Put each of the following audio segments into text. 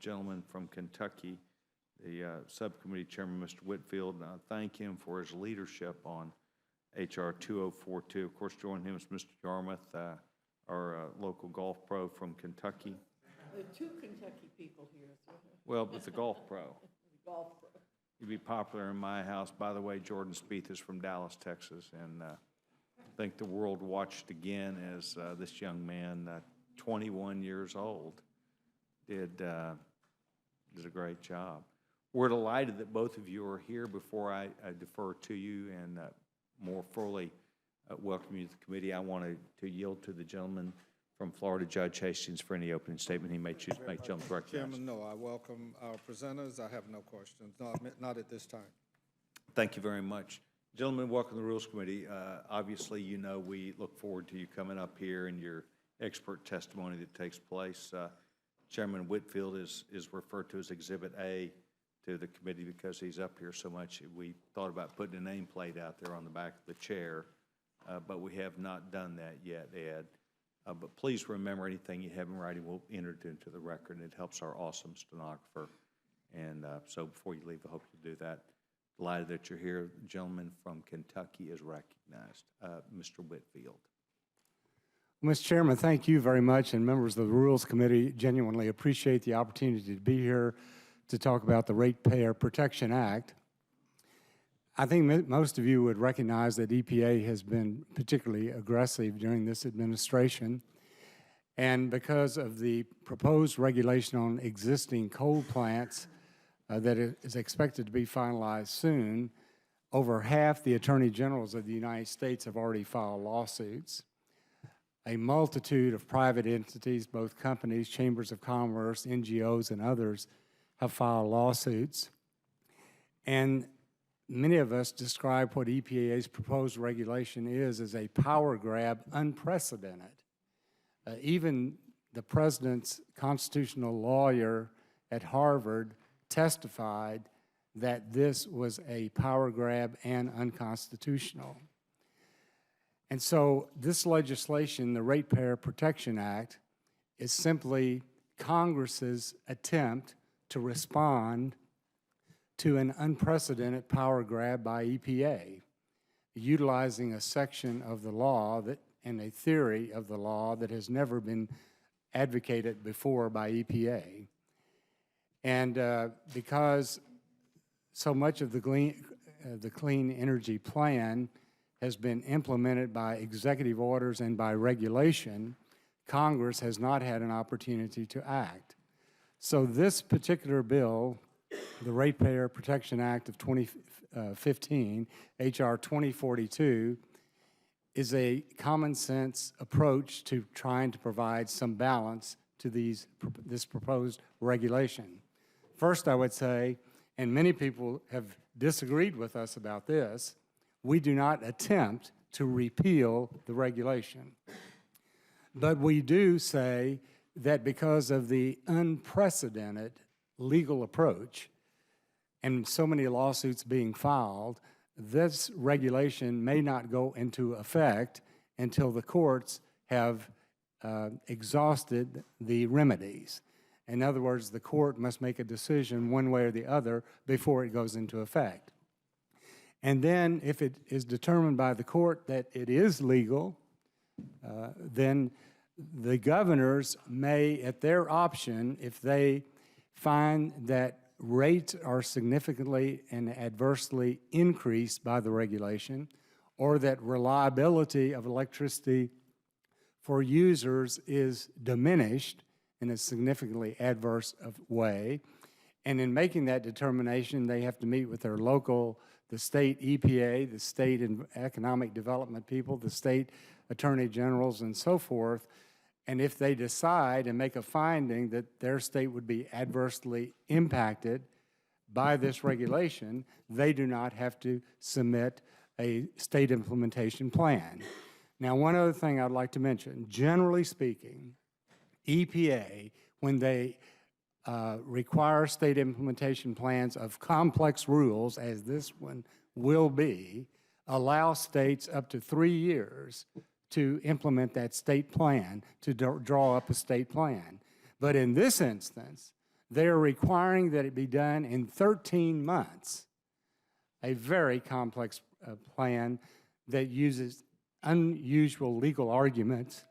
gentleman from Kentucky, the subcommittee chairman, Mr. Whitfield, and I thank him for his leadership on H.R. 2042. Of course, joining him is Mr. Yarmouth, our local golf pro from Kentucky. There are two Kentucky people here. So. Well, but the golf pro. The golf pro. You'd be popular in my house. By the way, Jordan Spieth is from Dallas, Texas, and I think the world watched again as this young man, 21 years old, did a great job. We're delighted that both of you are here. Before I defer to you and more fully welcome you to the committee, I want to yield to the gentleman from Florida, Judge Hastings, for any opening statement he may choose to make. Gentlemen, recognized. Chairman, no, I welcome our presenters. I have no questions, not at this time. Thank you very much. Gentlemen, welcome to the Rules Committee. Obviously, you know we look forward to you coming up here and your expert testimony that takes place. Chairman Whitfield is referred to as Exhibit A to the committee because he's up here so much. We thought about putting a nameplate out there on the back of the chair, but we have not done that yet, Ed. But please remember, anything you have in writing will enter it into the record, and it helps our awesome stenographer. And so before you leave, I hope you do that. Delighted that you're here. The gentleman from Kentucky is recognized. Mr. Whitfield. Mr. Chairman, thank you very much, and members of the Rules Committee genuinely appreciate the opportunity to be here to talk about the Ratepayer Protection Act. I think most of you would recognize that EPA has been particularly aggressive during this administration, and because of the proposed regulation on existing coal plants that is expected to be finalized soon, over half the Attorney Generals of the United States have already filed lawsuits. A multitude of private entities, both companies, chambers of commerce, NGOs, and others, have filed lawsuits. And many of us describe what EPA's proposed regulation is as a power grab unprecedented. Even the president's constitutional lawyer at Harvard testified that this was a power grab and unconstitutional. And so this legislation, the Ratepayer Protection Act, is simply Congress's attempt to respond to an unprecedented power grab by EPA, utilizing a section of the law that, and a theory of the law that has never been advocated before by EPA. And because so much of the Clean Energy Plan has been implemented by executive orders and by regulation, Congress has not had an opportunity to act. So this particular bill, the Ratepayer Protection Act of 2015, H.R. 2042, is a common sense approach to trying to provide some balance to this proposed regulation. First, I would say, and many people have disagreed with us about this, we do not attempt to repeal the regulation. But we do say that because of the unprecedented legal approach and so many lawsuits being filed, this regulation may not go into effect until the courts have exhausted the remedies. In other words, the court must make a decision one way or the other before it goes into effect. And then if it is determined by the court that it is legal, then the governors may, at their option, if they find that rates are significantly and adversely increased by the regulation, or that reliability of electricity for users is diminished in a significantly adverse way, and in making that determination, they have to meet with their local, the state EPA, the state economic development people, the state attorney generals, and so forth. And if they decide and make a finding that their state would be adversely impacted by this regulation, they do not have to submit a state implementation plan. Now, one other thing I'd like to mention, generally speaking, EPA, when they require state implementation plans of complex rules, as this one will be, allow states up to 3 years to implement that state plan, to draw up a state plan. But in this instance, They are requiring that it be done in 13 months. A very complex plan that uses unusual legal arguments.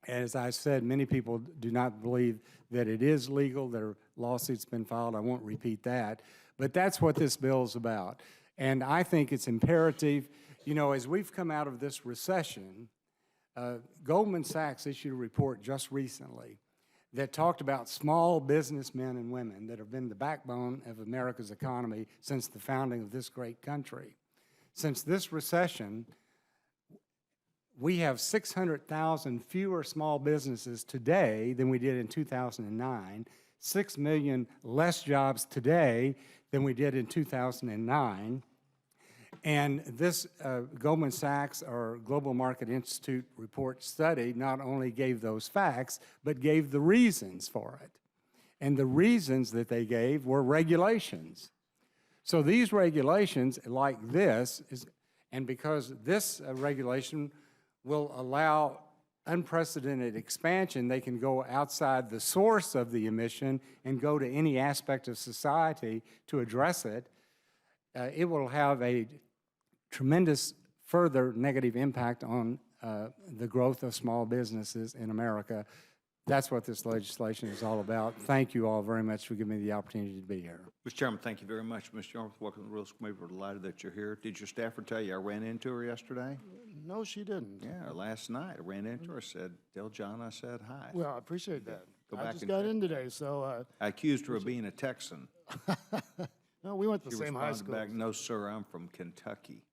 As I said, many people do not believe that it is legal. There are lawsuits been filed. I won't repeat that. But that's what this bill is about. And I think it's imperative, you know, as we've come out of this recession, Goldman Sachs issued a report just recently that talked about small businessmen and women that have been the backbone of America's economy since the founding of this great country. Since this recession, we have 600,000 fewer small businesses today than we did in 2009, 6 million less jobs today than we did in 2009. And this Goldman Sachs or Global Market Institute report study not only gave those facts, but gave the reasons for it. And the reasons that they gave were regulations. So these regulations, like this, and because this regulation will allow unprecedented expansion, they can go outside the source of the emission and go to any aspect of society to address it. It will have a tremendous further negative impact on the growth of small businesses in America. That's what this legislation is all about. Thank you all very much for giving me the opportunity to be here. Mr. Chairman, thank you very much. Mr. Yarmouth, welcome to the Rules Committee. We're delighted that you're here. Did your staffer tell you I ran into her yesterday? No, she didn't. Yeah, last night I ran into her, said, tell John I said hi. Well, I appreciate that. Go I back just and got check. in today, so, I accused her of being a Texan. no, we went to She the same high responded school. back, no, sir, I'm from Kentucky.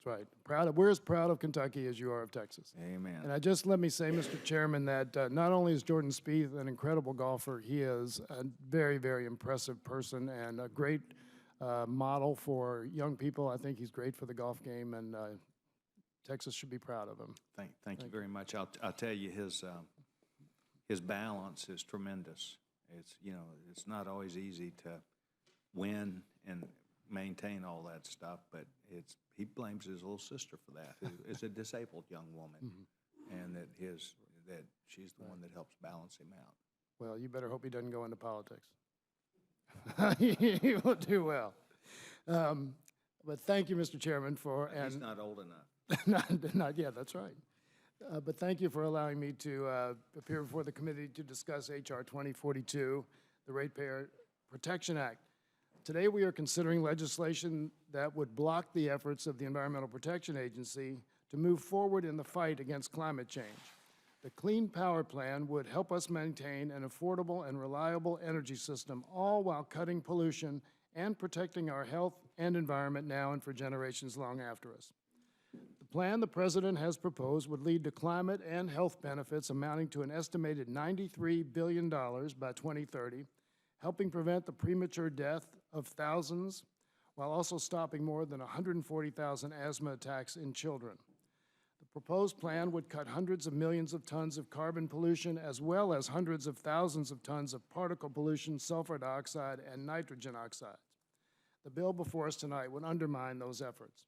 That's right. We're as proud of Kentucky as you are of Texas. Amen. And let me say, Mr. Chairman, that not only is Jordan Spieth an incredible golfer, he is a very, very impressive person and a great model for young people. I think he's great for the golf game, and Texas should be proud of him. Thank you very much. I'll tell you, his balance is tremendous. It's, you know, it's not always easy to win and maintain all that stuff, but he blames his little sister for that, who is a disabled young woman, and that she's the one that helps balance him out. Well, you better hope he doesn't go into politics. He will do well. But thank you, Mr. Chairman, He's not old enough. Not yet, that's right. But thank you for allowing me to appear before the committee to discuss H.R. 2042, the Ratepayer Protection Act. Today we are considering legislation that would block the efforts of the Environmental Protection Agency to move forward in the fight against climate change. The Clean Power Plan would help us maintain an affordable and reliable energy system, all while cutting pollution and protecting our health and environment now and for generations long after us. The plan the President has proposed would lead to climate and health benefits amounting to an estimated $93 billion by 2030, helping prevent the premature death of thousands, while also stopping more than 140,000 asthma attacks in children. The proposed plan would cut hundreds of millions of tons of carbon pollution, as well as hundreds of thousands of tons of particle pollution, sulfur dioxide, and nitrogen oxides. The bill before us tonight would undermine those efforts.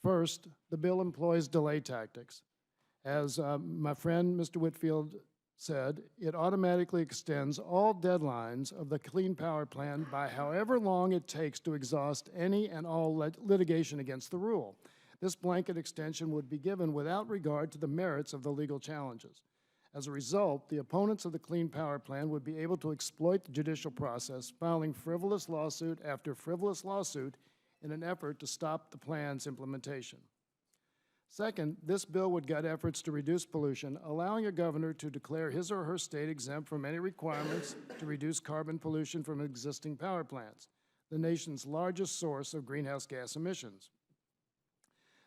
First, the bill employs delay tactics. As my friend Mr. Whitfield said, it automatically extends all deadlines of the Clean Power Plan by however long it takes to exhaust any and all litigation against the rule. This blanket extension would be given without regard to the merits of the legal challenges. As a result, the opponents of the Clean Power Plan would be able to exploit the judicial process, filing frivolous lawsuit after frivolous lawsuit in an effort to stop the plan's implementation. Second, this bill would gut efforts to reduce pollution, allowing a governor to declare his or her state exempt from any requirements to reduce carbon pollution from existing power plants, the nation's largest source of greenhouse gas emissions.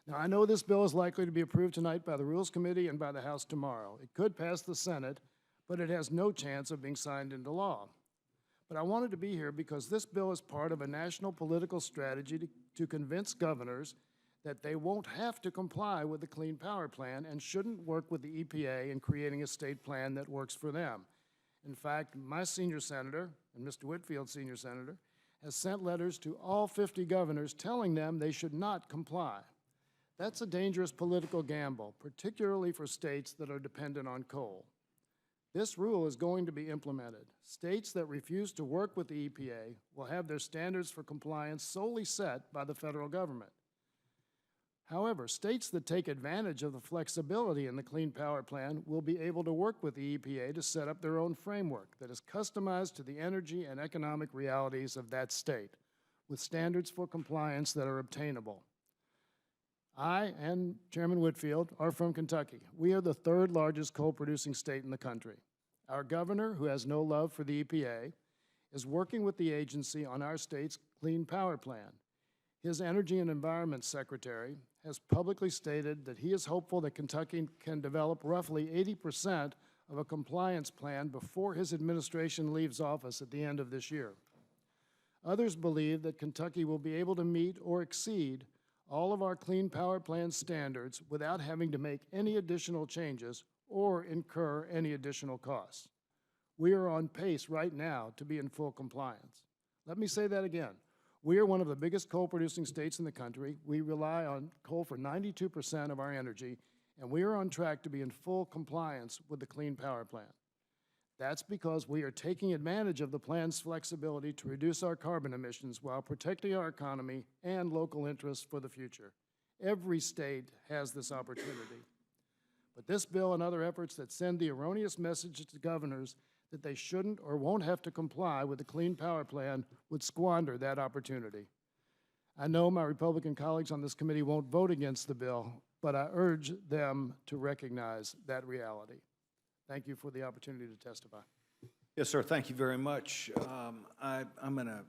Now, I know this bill is likely to be approved tonight by the Rules Committee and by the House tomorrow. It could pass the Senate, but it has no chance of being signed into law. But I wanted to be here because this bill is part of a national political strategy to convince governors that they won't have to comply with the Clean Power Plan and shouldn't work with the EPA in creating a state plan that works for them. In fact, my senior senator, and Mr. Whitfield's senior senator, has sent letters to all 50 governors telling them they should not comply. That's a dangerous political gamble, particularly for states that are dependent on coal. This rule is going to be implemented. States that refuse to work with the EPA will have their standards for compliance solely set by the federal government. However, states that take advantage of the flexibility in the Clean Power Plan will be able to work with the EPA to set up their own framework that is customized to the energy and economic realities of that state, with standards for compliance that are obtainable. I and Chairman Whitfield are from Kentucky. We are the third largest coal-producing state in the country. Our governor, who has no love for the EPA, is working with the agency on our state's Clean Power Plan. His Energy and Environment Secretary has publicly stated that he is hopeful that Kentucky can develop roughly 80% of a compliance plan before his administration leaves office at the end of this year. Others believe that Kentucky will be able to meet or exceed all of our Clean Power Plan standards without having to make any additional changes or incur any additional costs. We are on pace right now to be in full compliance. Let me say that again. We are one of the biggest coal-producing states in the country. We rely on coal for 92% of our energy, and we are on track to be in full compliance with the Clean Power Plan. That's because we are taking advantage of the plan's flexibility to reduce our carbon emissions while protecting our economy and local interests for the future. Every state has this opportunity. But this bill and other efforts that send the erroneous message to governors that they shouldn't or won't have to comply with the Clean Power Plan would squander that opportunity. I know my Republican colleagues on this committee won't vote against the bill, but I urge them to recognize that reality. Thank you for the opportunity to testify. Yes, sir, thank you very much. I'm going to,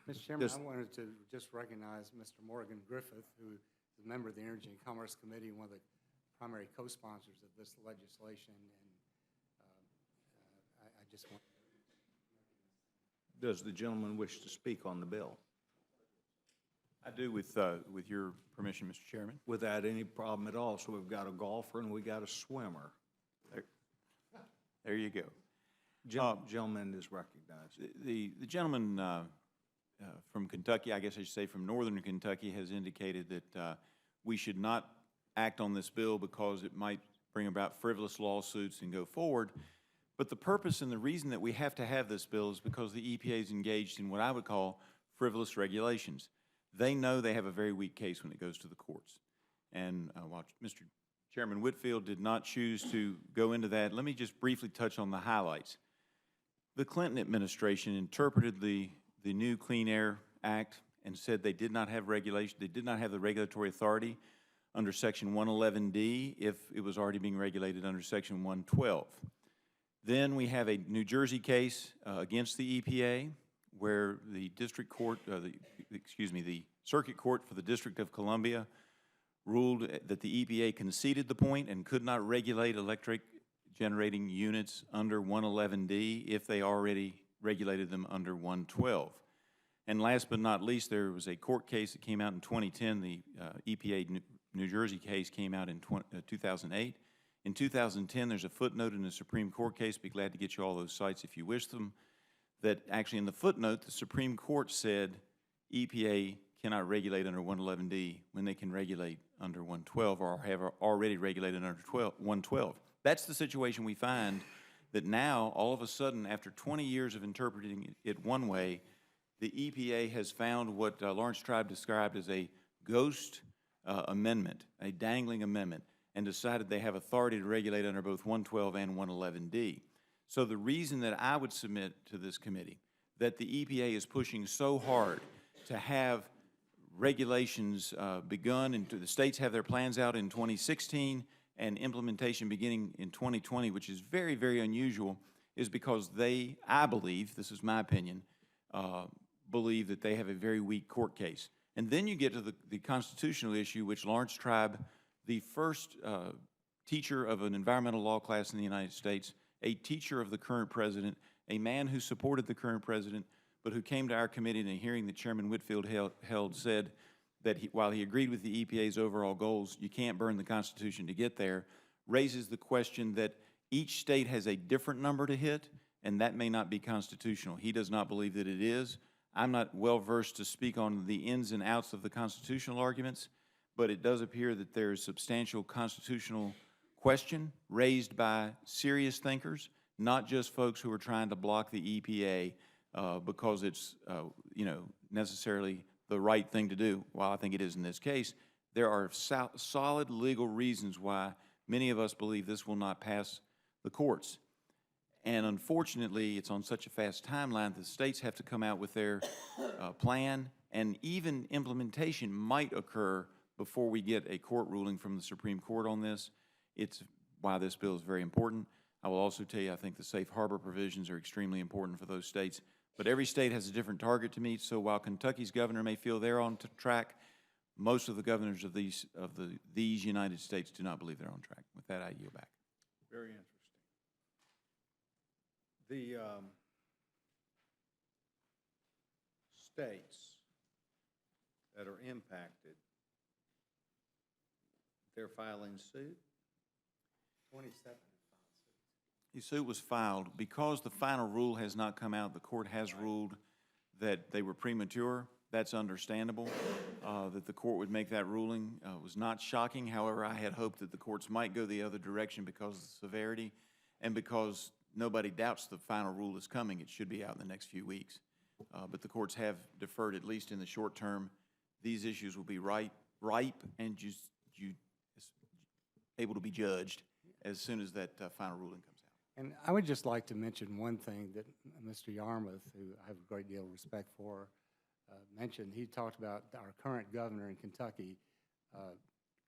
Mr. Chairman, I wanted to just recognize Mr. Morgan Griffith, who is a member of the Energy and Commerce Committee, one of the primary co-sponsors of this legislation, and I just want. does the gentleman wish to speak on the bill? I do, with your permission, Mr. Chairman. Without any problem at all. So we've got a golfer and we got a swimmer. There you go. Gentleman is recognized. The gentleman from Kentucky, I guess I should say from northern Kentucky, has indicated that we should not act on this bill because it might bring about frivolous lawsuits and go forward. But the purpose and the reason that we have to have this bill is because the EPA is engaged in what I would call frivolous regulations. They know they have a very weak case when it goes to the courts. And while Mr. Chairman Whitfield did not choose to go into that, let me just briefly touch on the highlights. The Clinton administration interpreted the new Clean Air Act and said they did not have regulation, they did not have the regulatory authority under Section 111D if it was already being regulated under Section 112. Then we have a New Jersey case against the EPA where the district court, the Circuit Court for the District of Columbia ruled that the EPA conceded the point and could not regulate electric generating units under 111D if they already regulated them under 112. And last but not least, there was a court case that came out in 2010. The EPA New Jersey case came out in 2008. In 2010, there's a footnote in the Supreme Court case, be glad to get you all those cites if you wish them, that actually in the footnote, the Supreme Court said EPA cannot regulate under 111D when they can regulate under 112 or have already regulated under 112. That's the situation we find, that now, all of a sudden, after 20 years of interpreting it one way, the EPA has found what Lawrence Tribe described as a ghost amendment, a dangling amendment, and decided they have authority to regulate under both 112 and 111D. So the reason that I would submit to this committee that the EPA is pushing so hard to have regulations begun, and the states have their plans out in 2016 and implementation beginning in 2020, which is very, very unusual, is because they, I believe, this is my opinion, believe that they have a very weak court case. And then you get to the constitutional issue, which Lawrence Tribe, the first teacher of an environmental law class in the United States, a teacher of the current president, a man who supported the current president, but who came to our committee in a hearing that Chairman Whitfield held, said that while he agreed with the EPA's overall goals, you can't burn the Constitution to get there, raises the question that each state has a different number to hit, and that may not be constitutional. He does not believe that it is. I'm not well versed to speak on the ins and outs of the constitutional arguments, but it does appear that there is substantial constitutional question raised by serious thinkers, not just folks who are trying to block the EPA because it's, necessarily the right thing to do. While I think it is in this case, there are solid legal reasons why many of us believe this will not pass the courts. And unfortunately, it's on such a fast timeline that the states have to come out with their plan, and even implementation might occur before we get a court ruling from the Supreme Court on this. It's why this bill is very important. I will also tell you, I think the safe harbor provisions are extremely important for those states. But every state has a different target to meet, so while Kentucky's governor may feel they're on track, most of the governors of these United States do not believe they're on track. With that, I yield back. Very interesting. The states that are impacted, they're filing suit? 27. The suit was filed. Because the final rule has not come out, the court has ruled that they were premature. That's understandable. That the court would make that ruling was not shocking. However, I had hoped that the courts might go the other direction because of the severity and because nobody doubts the final rule is coming. It should be out in the next few weeks. But the courts have deferred, at least in the short term. These issues will be ripe and able to be judged as soon as that final ruling comes out. And I would just like to mention one thing that Mr. Yarmouth, who I have a great deal of respect for, mentioned. He talked about our current governor in Kentucky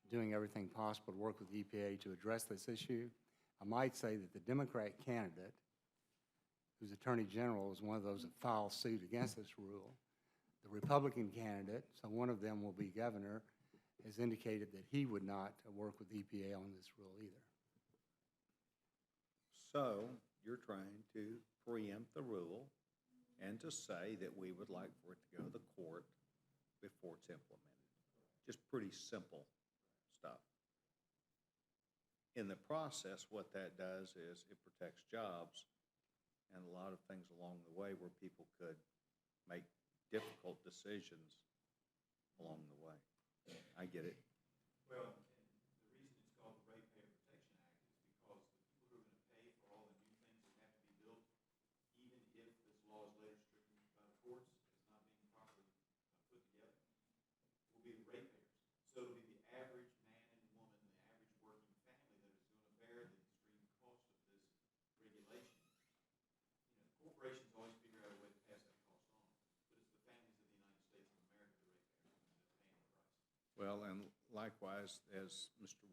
doing everything possible to work with the EPA to address this issue. I might say that the Democrat candidate, who's Attorney General, was one of those that filed suit against this rule. The Republican candidate, so one of them will be governor, has indicated that he would not work with EPA on this rule either. So you're trying to preempt the rule and to say that we would like for it to go to the court before it's implemented. Just pretty simple stuff. In the process, what that does is it protects jobs and a lot of things along the way where people could make difficult decisions along the way. I get it. Well, the reason it's called the Ratepayer Protection Act is because the people who are going to pay for all the new things that have to be built, even if this law is later stricken by the courts, it's not being properly put together, will be the ratepayers. So it'll be the average man and woman, the average working family that is going to bear the extreme cost of this regulation. Corporations always figure out a way to pass that cost on, but it's the families of the United States of America, the ratepayers, that are paying the price. Well, and likewise, as Mr.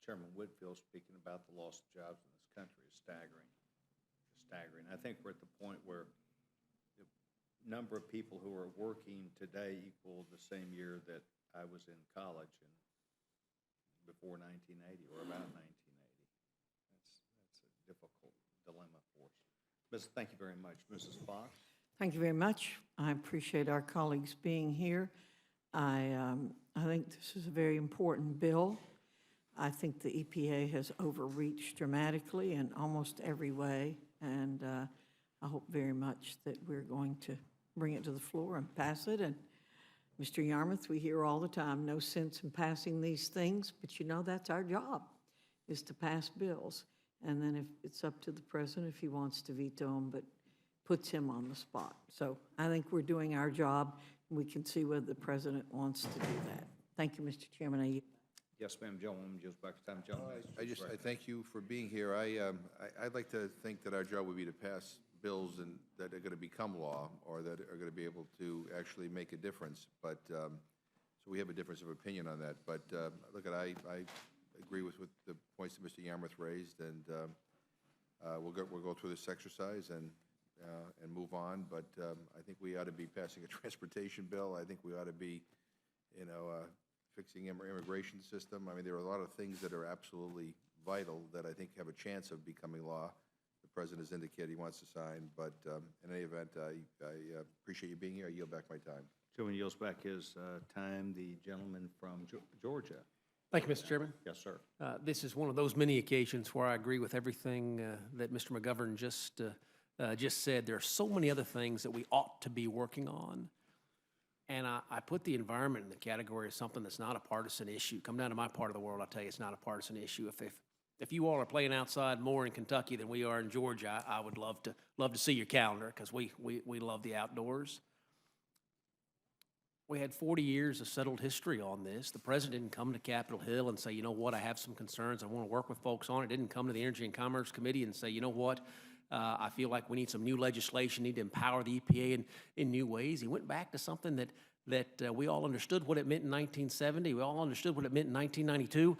Chairman Whitfield speaking about the loss of jobs in this country is staggering. It's staggering. I think we're at the point where the number of people who are working today equal the same year that I was in college and before 1980 or about 1980. That's a difficult dilemma for us. Thank you very much. Mrs. Fox? Thank you very much. I appreciate our colleagues being here. I think this is a very important bill. I think the EPA has overreached dramatically in almost every way, and I hope very much that we're going to bring it to the floor and pass it. And Mr. Yarmouth, we hear all the time, no sense in passing these things, but you know that's our job, is to pass bills. And then if it's up to the president if he wants to veto them, but puts him on the spot. So I think we're doing our job, and we can see whether the president wants to do that. Thank you, Mr. Chairman. Yes, ma'am. Gentleman, just back to time. Gentleman. I thank you for being here. I'd like to think that our job would be to pass bills that are going to become law or that are going to be able to actually make a difference. But so we have a difference of opinion on that. But look, I agree with the points that Mr. Yarmouth raised, and we'll go through this exercise and move on. But I think we ought to be passing a transportation bill. I think we ought to be, fixing immigration system. I mean, there are a lot of things that are absolutely vital that I think have a chance of becoming law. The president has indicated he wants to sign, but in any event, I appreciate you being here. I yield back my time. Gentleman yields back his time. The gentleman from Georgia. Thank you, Mr. Chairman. Yes, sir. This is one of those many occasions where I agree with everything that Mr. McGovern just said. There are so many other things that we ought to be working on. And I put the environment in the category of something that's not a partisan issue. Come down to my part of the world, I'll tell you it's not a partisan issue. if you all are playing outside more in Kentucky than we are in Georgia, I would love to see your calendar, because we love the outdoors. We had 40 years of settled history on this. The president didn't come to Capitol Hill and say, you know what, I have some concerns, I want to work with folks on it. Didn't come to the Energy and Commerce Committee and say, you know what, I feel like we need some new legislation, need to empower the EPA in new ways. He went back to something that we all understood what it meant in 1970. We all understood what it meant in 1992,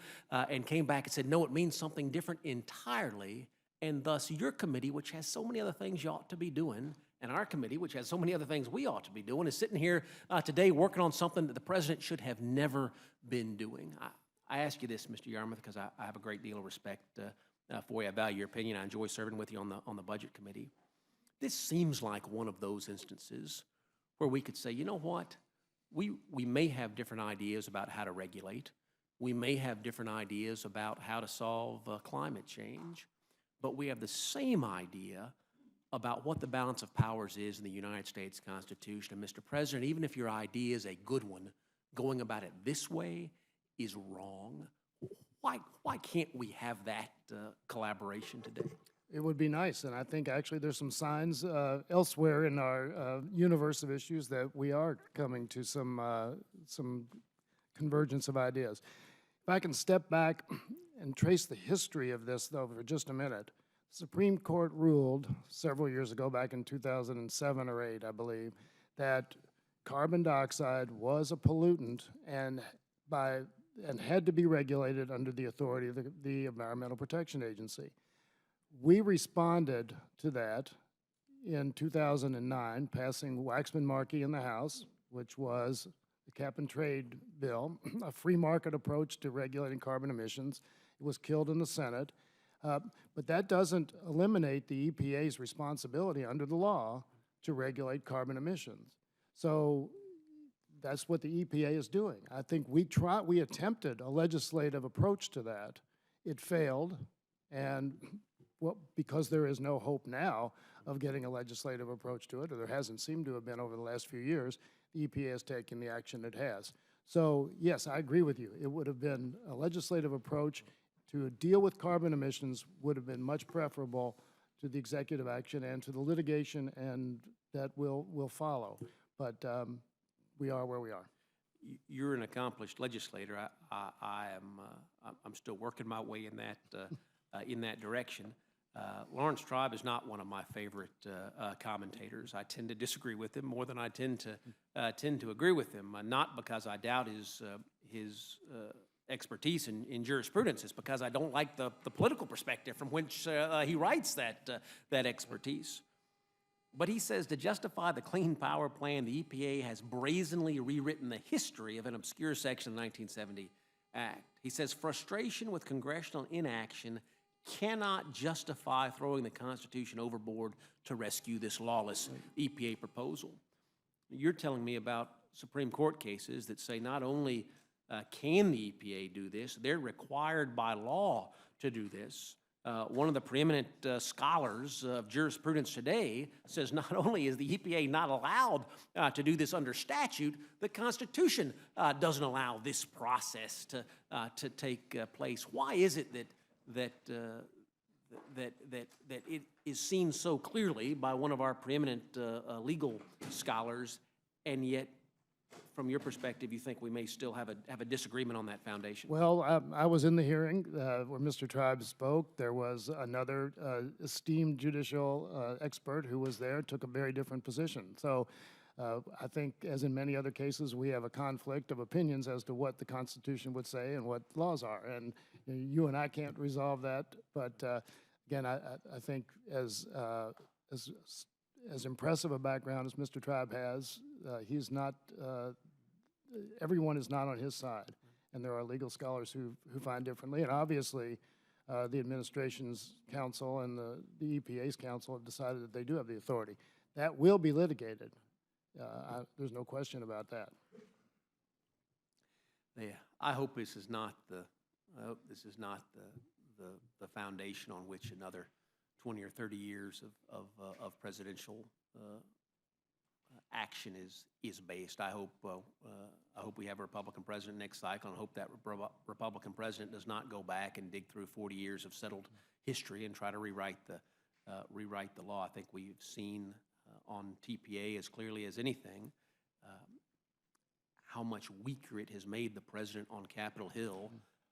and came back and said, no, it means something different entirely. And thus, your committee, which has so many other things you ought to be doing, and our committee, which has so many other things we ought to be doing, is sitting here today working on something that the president should have never been doing. I ask you this, Mr. Yarmouth, because I have a great deal of respect for you. I value your opinion. I enjoy serving with you on the Budget Committee. This seems like one of those instances where we could say, you know what, we may have different ideas about how to regulate. We may have different ideas about how to solve climate change, but we have the same idea about what the balance of powers is in the United States Constitution. And Mr. President, even if your idea is a good one, going about it this way is wrong. Why can't we have that collaboration today? It would be nice, and I think actually there's some signs elsewhere in our universe of issues that we are coming to some convergence of ideas. If I can step back and trace the history of this, though, for just a minute. The Supreme Court ruled several years ago, back in 2007 or 8, I believe, that carbon dioxide was a pollutant and had to be regulated under the authority of the Environmental Protection Agency. We responded to that in 2009, passing Waxman-Markey in the House, which was the cap and trade bill, a free market approach to regulating carbon emissions. It was killed in the Senate. But that doesn't eliminate the EPA's responsibility under the law to regulate carbon emissions. So that's what the EPA is doing. I think we attempted a legislative approach to that. It failed, and because there is no hope now of getting a legislative approach to it, or there hasn't seemed to have been over the last few years, the EPA has taken the action it has. So yes, I agree with you. It would have been a legislative approach to deal with carbon emissions would have been much preferable to the executive action and to the litigation and that will follow. But we are where we are. You're an accomplished legislator. I'm still working my way in that direction. Lawrence Tribe is not one of my favorite commentators. I tend to disagree with him more than I tend to agree with him. Not because I doubt his expertise in jurisprudence. It's because I don't like the political perspective from which he writes that expertise. But he says to justify the Clean Power Plan, the EPA has brazenly rewritten the history of an obscure section of the 1970 Act. He says frustration with congressional inaction cannot justify throwing the Constitution overboard to rescue this lawless EPA proposal. You're telling me about Supreme Court cases that say not only can the EPA do this, they're required by law to do this. One of the preeminent scholars of jurisprudence today says not only is the EPA not allowed to do this under statute, the Constitution doesn't allow this process to take place. Why is it that it is seen so clearly by one of our preeminent legal scholars, and yet, from your perspective, you think we may still have a disagreement on that foundation? Well, I was in the hearing where Mr. Tribe spoke. There was another esteemed judicial expert who was there, took a very different position. So I think, as in many other cases, we have a conflict of opinions as to what the Constitution would say and what laws are. And you and I can't resolve that. But again, I think as impressive a background as Mr. Tribe has, he's not, everyone is not on his side. And there are legal scholars who find differently. And obviously, the administration's counsel and the EPA's counsel have decided that they do have the authority. That will be litigated. There's no question about that. Yeah, I hope this is not the foundation on which another 20 or 30 years of presidential action is based. I hope we have a Republican president next cycle, and I hope that Republican president does not go back and dig through 40 years of settled history and try to rewrite the law. I think we've seen on TPA as clearly as anything how much weaker it has made the president on Capitol Hill,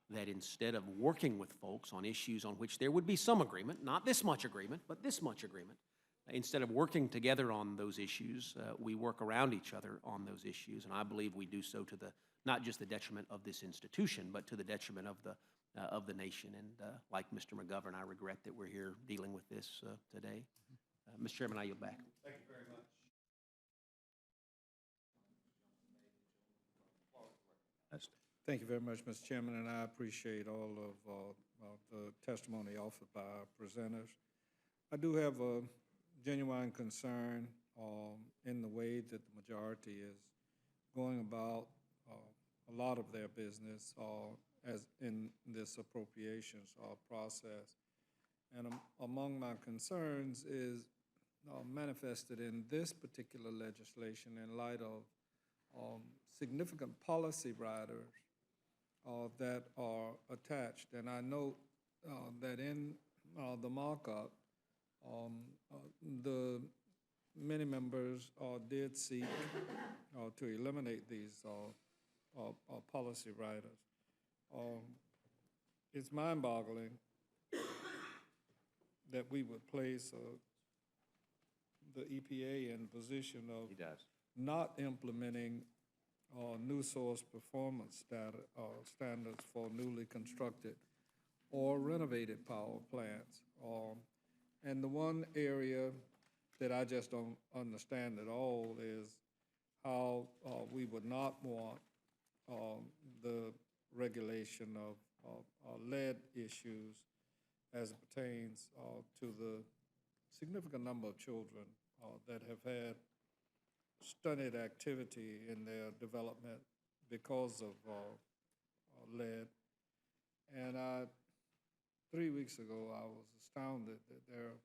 that instead of working with folks on issues on which there would be some agreement, not this much agreement, but this much agreement, instead of working together on those issues, we work around each other on those issues, and I believe we do so to the, not just the detriment of this institution, but to the detriment of the nation. And like Mr. McGovern, I regret that we're here dealing with this today. Mr. Chairman, I yield back. Thank you very much. Thank you very much, Mr. Chairman, and I appreciate all of the testimony offered by our presenters. I do have a genuine concern in the way that the majority is going about a lot of their business as in this appropriations process. And among my concerns is manifested in this particular legislation in light of significant policy riders that are attached. And I note that in the markup, the many members did seek to eliminate these policy riders. It's mind-boggling that we would place the EPA in position of not implementing new source performance standards for newly constructed or renovated power plants. And the one area that I just don't understand at all is how we would not want the regulation of lead issues as it pertains to the significant number of children that have had stunted activity in their development because of lead. And 3 weeks ago, I was astounded that there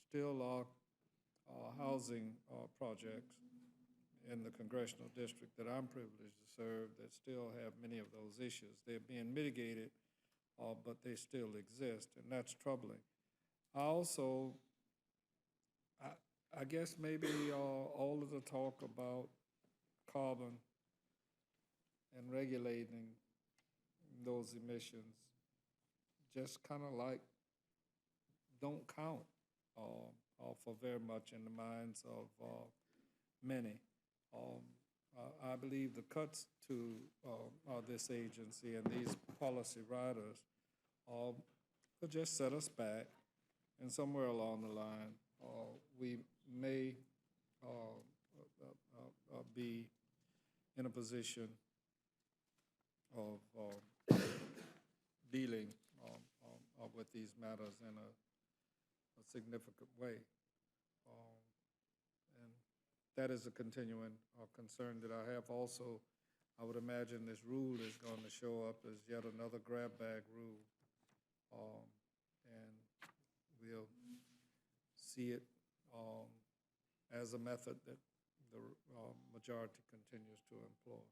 still are housing projects in the congressional district that I'm privileged to serve that still have many of those issues. They're being mitigated, but they still exist, and that's troubling. I also, I guess maybe all of the talk about carbon and regulating those emissions just kind of like don't count for very much in the minds of many. I believe the cuts to this agency and these policy riders will just set us back, and somewhere along the line we may be in a position of dealing with these matters in a significant way. And that is a continuing concern that I have. Also, I would imagine this rule is going to show up as yet another grab bag rule. And we'll see it as a method that the majority continues to employ.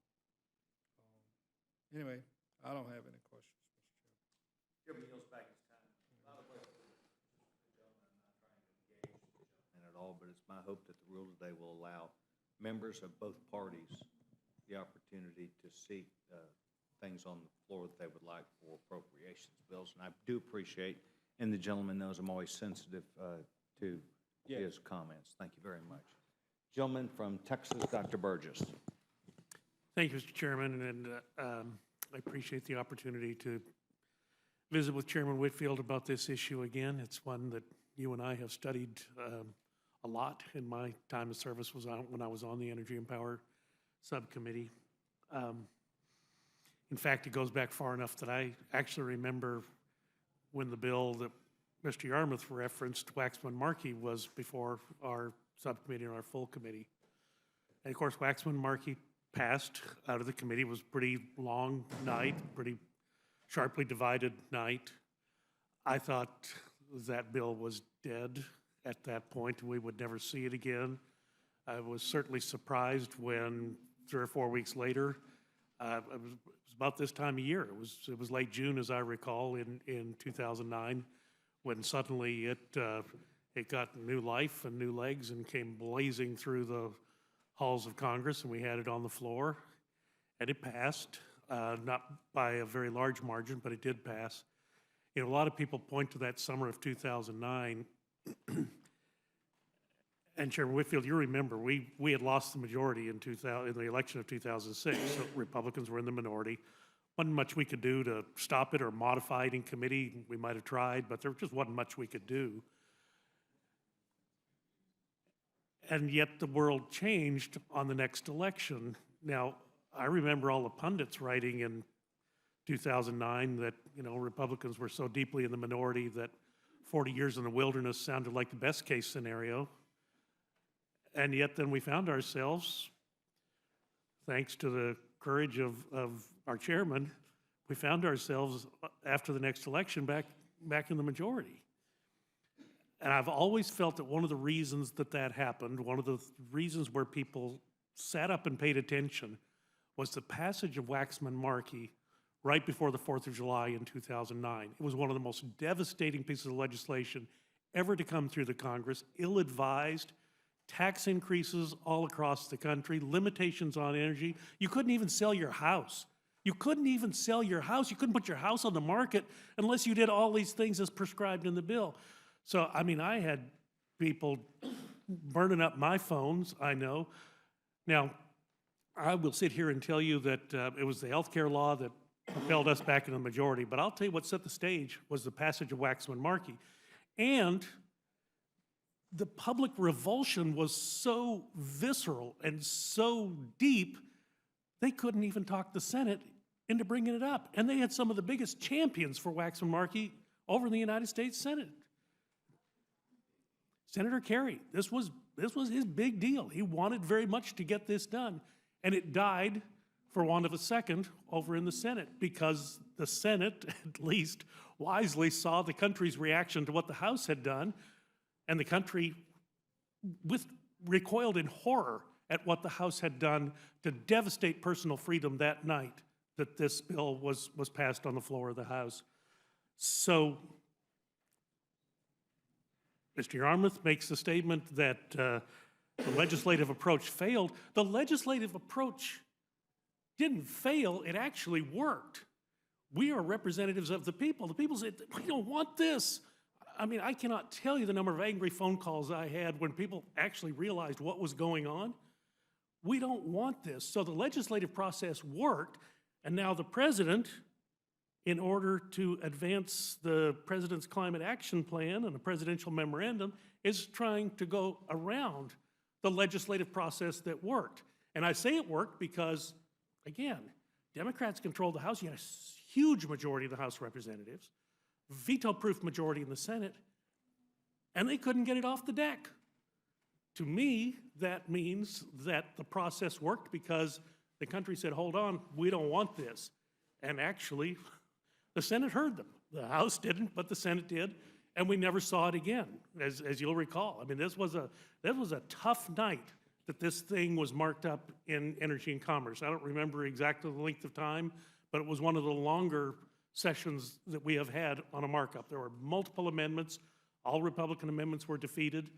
Anyway, I don't have any questions, Mr. Chairman. Yields back his time. Not a question. The gentleman, I'm not trying to engage the gentleman at all, but it's my hope that the rule today will allow members of both parties the opportunity to seek things on the floor that they would like for appropriations bills. And I do appreciate, and the gentleman knows I'm always sensitive to his comments. Thank you very much. Gentleman from Texas, Dr. Burgess. Thank you, Mr. Chairman, and I appreciate the opportunity to visit with Chairman Whitfield about this issue again. It's one that you and I have studied a lot in my time of service when I was on the Energy and Power Subcommittee. In fact, it goes back far enough that I actually remember when the bill that Mr. Yarmouth referenced, Waxman-Markey, was before our subcommittee and our full committee. And of course, Waxman-Markey passed out of the committee. It was a pretty long night, pretty sharply divided night. I thought that bill was dead at that point, and we would never see it again. I was certainly surprised when 3 or 4 weeks later, it was about this time of year. It was late June, as I recall, in 2009, when suddenly it got new life and new legs and came blazing through the halls of Congress, and we had it on the floor, and it passed, not by a very large margin, but it did pass. You know, a lot of people point to that summer of 2009. And Chairman Whitfield, you remember, we had lost the majority in the election of 2006, so Republicans were in the minority. Wasn't much we could do to stop it or modify it in committee. We might have tried, but there just wasn't much we could do. And yet the world changed on the next election. Now, I remember all the pundits writing in 2009 that, you know, Republicans were so deeply in the minority that 40 years in the wilderness sounded like the best case scenario. And yet then we found ourselves, thanks to the courage of our chairman, we found ourselves after the next election back in the majority. And I've always felt that one of the reasons that happened, one of the reasons where people sat up and paid attention, was the passage of Waxman-Markey right before the 4th of July in 2009. It was one of the most devastating pieces of legislation ever to come through the Congress, ill-advised, tax increases all across the country, limitations on energy. You couldn't even sell your house. You couldn't even sell your house. You couldn't put your house on the market unless you did all these things as prescribed in the bill. So, I mean, I had people burning up my phones, I know. Now, I will sit here and tell you that it was the healthcare law that propelled us back in the majority, but I'll tell you what set the stage was the passage of Waxman-Markey. And the public revulsion was so visceral and so deep, they couldn't even talk the Senate into bringing it up. And they had some of the biggest champions for Waxman-Markey over in the United States Senate. Senator Kerry, this was his big deal. He wanted very much to get this done. And it died, for want of a second, over in the Senate, because the Senate, at least, wisely saw the country's reaction to what the House had done, and the country recoiled in horror at what the House had done to devastate personal freedom that night that this bill was passed on the floor of the House. So Mr. Yarmouth makes the statement that the legislative approach failed. The legislative approach didn't fail, it actually worked. We are representatives of the people. The people said, we don't want this. I mean, I cannot tell you the number of angry phone calls I had when people actually realized what was going on. We don't want this. So the legislative process worked, and now the president, in order to advance the president's climate action plan and the presidential memorandum, is trying to go around the legislative process that worked. And I say it worked because, again, Democrats controlled the House. You had a huge majority of the House of Representatives, veto-proof majority in the Senate, and they couldn't get it off the deck. To me, that means that the process worked because the country said, hold on, we don't want this. And actually, the Senate heard them. The House didn't, but the Senate did, and we never saw it again, as you'll recall. I mean, this was a tough night that this thing was marked up in Energy and Commerce. I don't remember exactly the length of time, but it was one of the longer sessions that we have had on a markup. There were multiple amendments. All Republican amendments were defeated.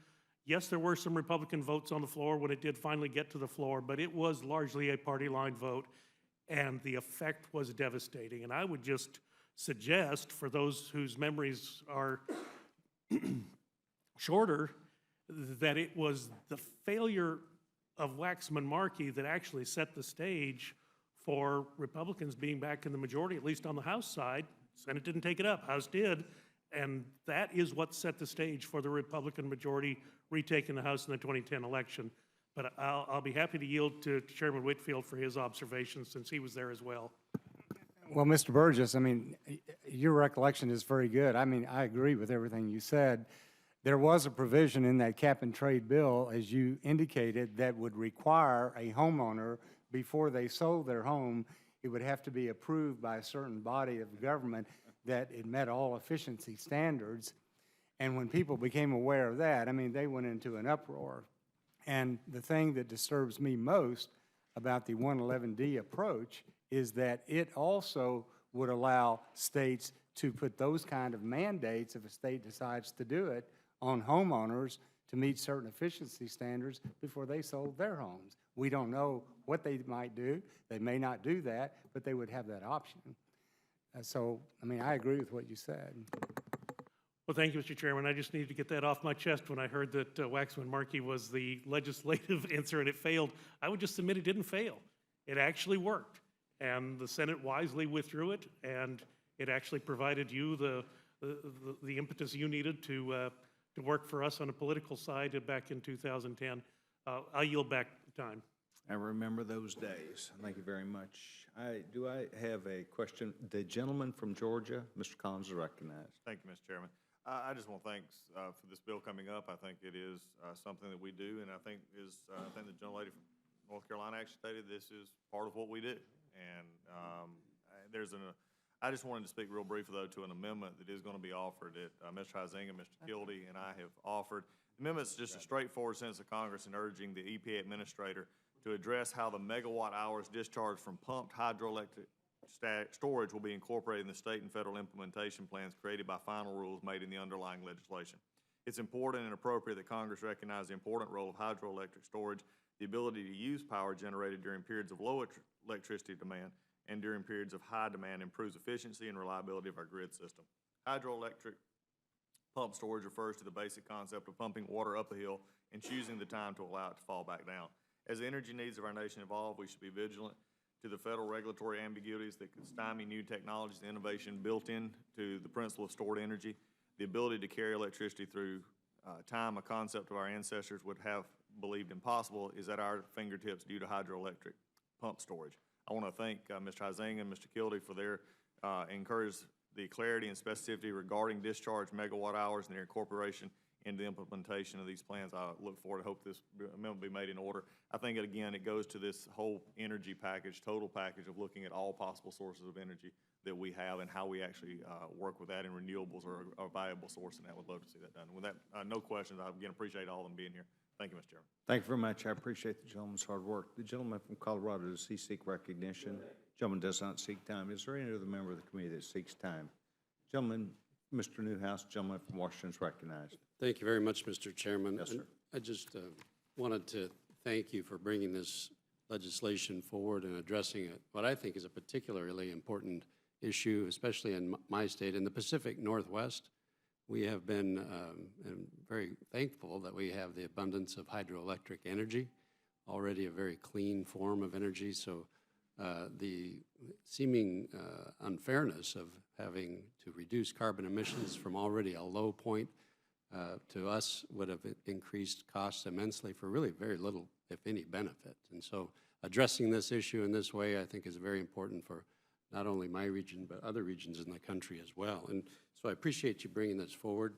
Yes, there were some Republican votes on the floor when it did finally get to the floor, but it was largely a party line vote, and the effect was devastating. And I would just suggest, for those whose memories are shorter, that it was the failure of Waxman-Markey that actually set the stage for Republicans being back in the majority, at least on the House side. Senate didn't take it up, House did, and that is what set the stage for the Republican majority retaking the House in the 2010 election. But I'll be happy to yield to Chairman Whitfield for his observations, since he was there as well. Well, Mr. Burgess, I mean, your recollection is very good. I mean, I agree with everything you said. There was a provision in that cap and trade bill, as you indicated, that would require a homeowner, before they sold their home, it would have to be approved by a certain body of government that it met all efficiency standards. And when people became aware of that, I mean, they went into an uproar. And the thing that disturbs me most about the 111D approach is that it also would allow states to put those kind of mandates, if a state decides to do it, on homeowners to meet certain efficiency standards before they sold their homes. We don't know what they might do. They may not do that, but they would have that option. So, I mean, I agree with what you said. Well, thank you, Mr. Chairman. I just needed to get that off my chest when I heard that Waxman-Markey was the legislative answer and it failed. I would just submit it didn't fail. It actually worked. And the Senate wisely withdrew it, and it actually provided you the impetus you needed to work for us on a political side back in 2010. I'll yield back time. I remember those days. Thank you very much. Do I have a question? The gentleman from Georgia, Mr. Collins, is recognized. Thank you, Mr. Chairman. I just want to thank for this bill coming up. I think it is something that we do, and I think the gentlelady from North Carolina actually stated this is part of what we do. And I just wanted to speak real briefly, though, to an amendment that is going to be offered that Mr. Huizinga, Mr. Kildee, and I have offered. The amendment is just a straightforward sense of Congress in urging the EPA administrator to address how the megawatt hours discharged from pumped hydroelectric storage will be incorporated in the state and federal implementation plans created by final rules made in the underlying legislation. It's important and appropriate that Congress recognize the important role of hydroelectric storage, the ability to use power generated during periods of low electricity demand and during periods of high demand improves efficiency and reliability of our grid system. Hydroelectric pump storage refers to the basic concept of pumping water up a hill and choosing the time to allow it to fall back down. As the energy needs of our nation evolve, we should be vigilant to the federal regulatory ambiguities that could stymie new technologies and innovation built into the principle of stored energy. The ability to carry electricity through time, a concept of our ancestors would have believed impossible, is at our fingertips due to hydroelectric pump storage. I want to thank Mr. Huizinga and Mr. Kildee for their encourage the clarity and specificity regarding discharge megawatt hours and their incorporation into the implementation of these plans. I look forward to hope this amendment will be made in order. I think, again, it goes to this whole energy package, total package of looking at all possible sources of energy that we have and how we actually work with that, and renewables are a viable source, and I would love to see that done. With that, no questions. I, again, appreciate all of them being here. Thank you, Mr. Chairman. Thank you very much. I appreciate the gentleman's hard work. The gentleman from Colorado, does he seek recognition? Gentleman does not seek time. Is there any other member of the committee that seeks time? Gentleman, Mr. Newhouse, gentleman from Washington is recognized. Thank you very much, Mr. Chairman. Yes, sir. I just wanted to thank you for bringing this legislation forward and addressing it, what I think is a particularly important issue, especially in my state. In the Pacific Northwest, we have been very thankful that we have the abundance of hydroelectric energy, already a very clean form of energy. So the seeming unfairness of having to reduce carbon emissions from already a low point to us would have increased costs immensely for really very little, if any, benefit. And so addressing this issue in this way, I think, is very important for not only my region, but other regions in the country as well. And so I appreciate you bringing this forward.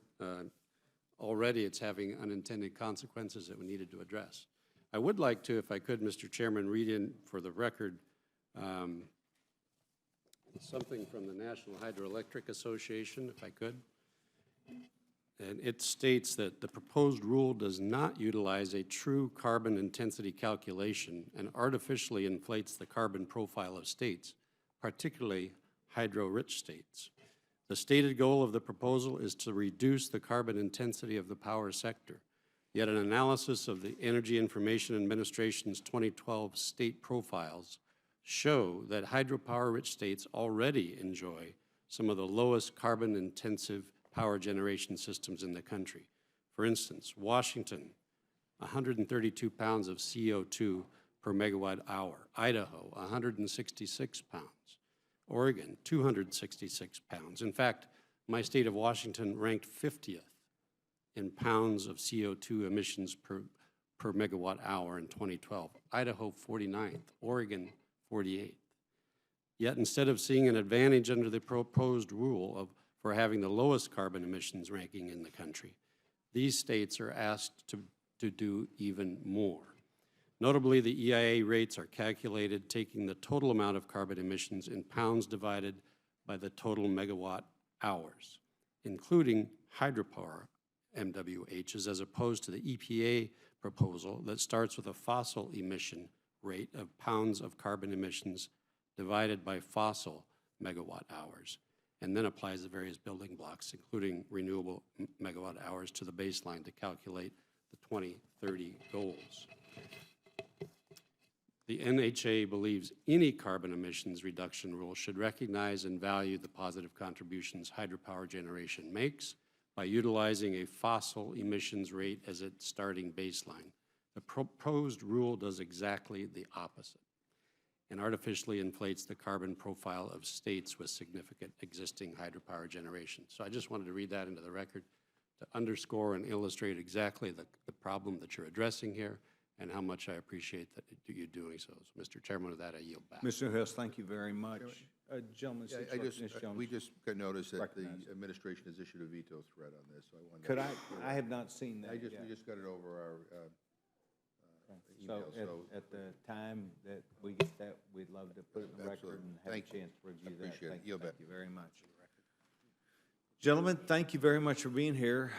Already it's having unintended consequences that we needed to address. I would like to, if I could, Mr. Chairman, read in for the record something from the National Hydroelectric Association, if I could. And it states that the proposed rule does not utilize a true carbon intensity calculation and artificially inflates the carbon profile of states, particularly hydro-rich states. The stated goal of the proposal is to reduce the carbon intensity of the power sector. Yet an analysis of the Energy Information Administration's 2012 state profiles show that hydropower-rich states already enjoy some of the lowest carbon-intensive power generation systems in the country. For instance, Washington, 132 pounds of CO2 per megawatt hour. Idaho, 166 pounds. Oregon, 266 pounds. In fact, my state of Washington ranked 50th in pounds of CO2 emissions per megawatt hour in 2012. Idaho, 49th. Oregon, 48th. Yet instead of seeing an advantage under the proposed rule for having the lowest carbon emissions ranking in the country, these states are asked to do even more. Notably, the EIA rates are calculated taking the total amount of carbon emissions in pounds divided by the total megawatt hours, including hydropower MWHs, as opposed to the EPA proposal that starts with a fossil emission rate of pounds of carbon emissions divided by fossil megawatt hours, and then applies the various building blocks, including renewable megawatt hours, to the baseline to calculate the 2030 goals. The NHA believes any carbon emissions reduction rule should recognize and value the positive contributions hydropower generation makes by utilizing a fossil emissions rate as its starting baseline. The proposed rule does exactly the opposite and artificially inflates the carbon profile of states with significant existing hydropower generation. So I just wanted to read that into the record to underscore and illustrate exactly the problem that you're addressing here and how much I appreciate that you doing so. So, Mr. Chairman, with that, I yield back. Mr. Newhouse, thank you very much. Gentlemen, Yeah, we just got notice that the administration has issued a veto threat on this, so I wanted to. Could I have not seen that yet. We just got it over our So email, so. at the time that we get that, we'd love to put it in the record Absolutely. and have a Thank you. chance to review that. Appreciate it. Thank Yield back. you very much. Gentlemen, thank you very much for being here.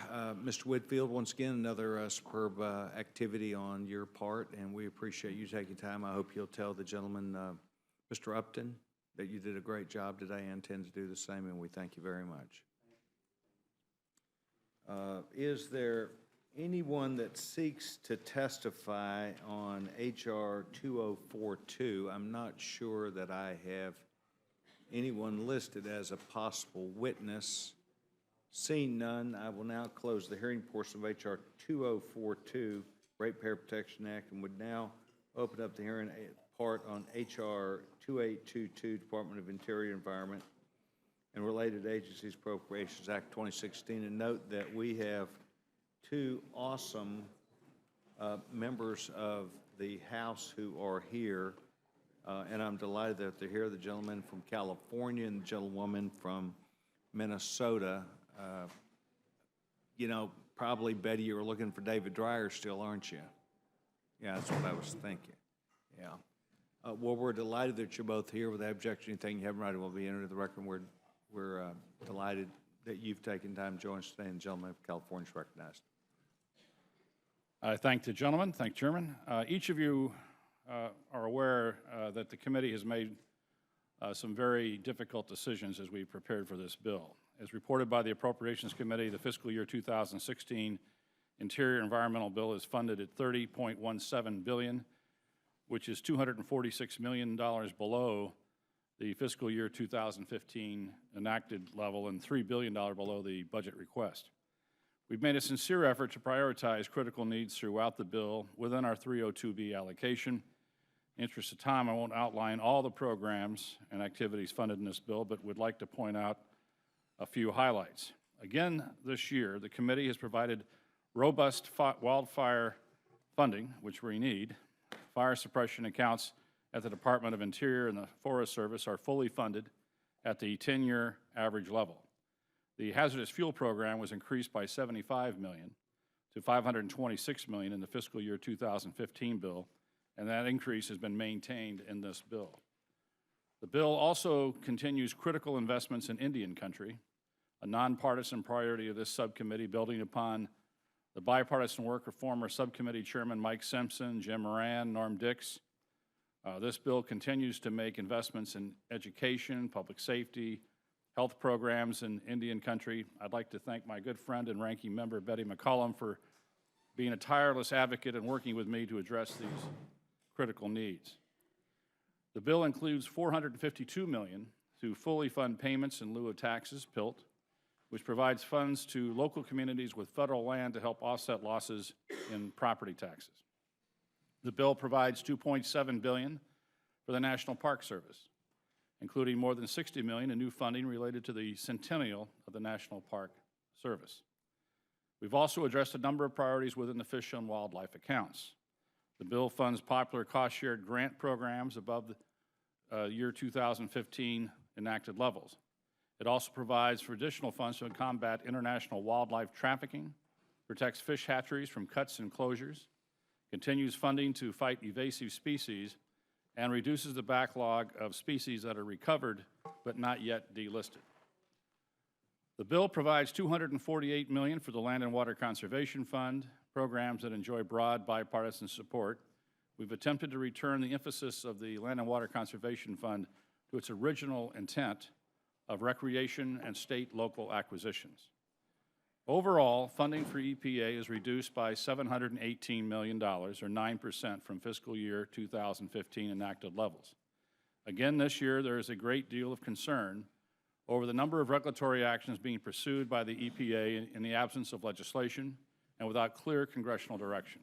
Mr. Whitfield, once again, another superb activity on your part, and we appreciate you taking time. I hope you'll tell the gentleman, Mr. Upton, that you did a great job today and intend to do the same, and we thank you very much. Is there anyone that seeks to testify on H.R. 2042? I'm not sure that I have anyone listed as a possible witness. Seeing none, I will now close the hearing portion of H.R. 2042, Ratepayer Protection Act, and would now open up the hearing part on H.R. 2822, Department of Interior Environment and Related Agencies Appropriations Act 2016. And note that we have two awesome members of the House who are here, and I'm delighted that they're here. The gentleman from California and the gentlewoman from Minnesota. You know, probably, Betty, you were looking for David Dreyer still, aren't you? Yeah, that's what I was thinking. Yeah. Well, we're delighted that you're both here. Without objection, anything you haven't right will be entered into the record. We're delighted that you've taken time to join us today, and the gentleman from California is recognized. I thank the gentleman. Thank you, Chairman. Each of you are aware that the committee has made some very difficult decisions as we prepared for this bill. As reported by the Appropriations Committee, the fiscal year 2016 Interior Environmental Bill is funded at $30.17 billion, which is $246 million below the fiscal year 2015 enacted level and $3 billion below the budget request. We've made a sincere effort to prioritize critical needs throughout the bill within our 302B allocation. In the interest of time, I won't outline all the programs and activities funded in this bill, but would like to point out a few highlights. Again, this year, the committee has provided robust wildfire funding, which we need. Fire suppression accounts at the Department of Interior and the Forest Service are fully funded at the 10-year average level. The hazardous fuel program was increased by $75 million to $526 million in the fiscal year 2015 bill, and that increase has been maintained in this bill. The bill also continues critical investments in Indian country, a nonpartisan priority of this subcommittee, building upon the bipartisan work of former subcommittee chairman Mike Simpson, Jim Moran, Norm Dix. This bill continues to make investments in education, public safety, health programs in Indian country. I'd like to thank my good friend and ranking member Betty McCollum for being a tireless advocate and working with me to address these critical needs. The bill includes $452 million to fully fund payments in lieu of taxes, PILT, which provides funds to local communities with federal land to help offset losses in property taxes. The bill provides $2.7 billion for the National Park Service, including more than $60 million in new funding related to the centennial of the National Park Service. We've also addressed a number of priorities within the fish and wildlife accounts. The bill funds popular cost-shared grant programs above the year 2015 enacted levels. It also provides for additional funds to combat international wildlife trafficking, protects fish hatcheries from cuts and closures, continues funding to fight invasive species, and reduces the backlog of species that are recovered but not yet delisted. The bill provides $248 million for the Land and Water Conservation Fund programs that enjoy broad bipartisan support, we've attempted to return the emphasis of the Land and Water Conservation Fund to its original intent of recreation and state-local acquisitions. Overall, funding for EPA is reduced by $718 million, or 9% from fiscal year 2015 enacted levels. Again, this year, there is a great deal of concern over the number of regulatory actions being pursued by the EPA in the absence of legislation and without clear congressional direction.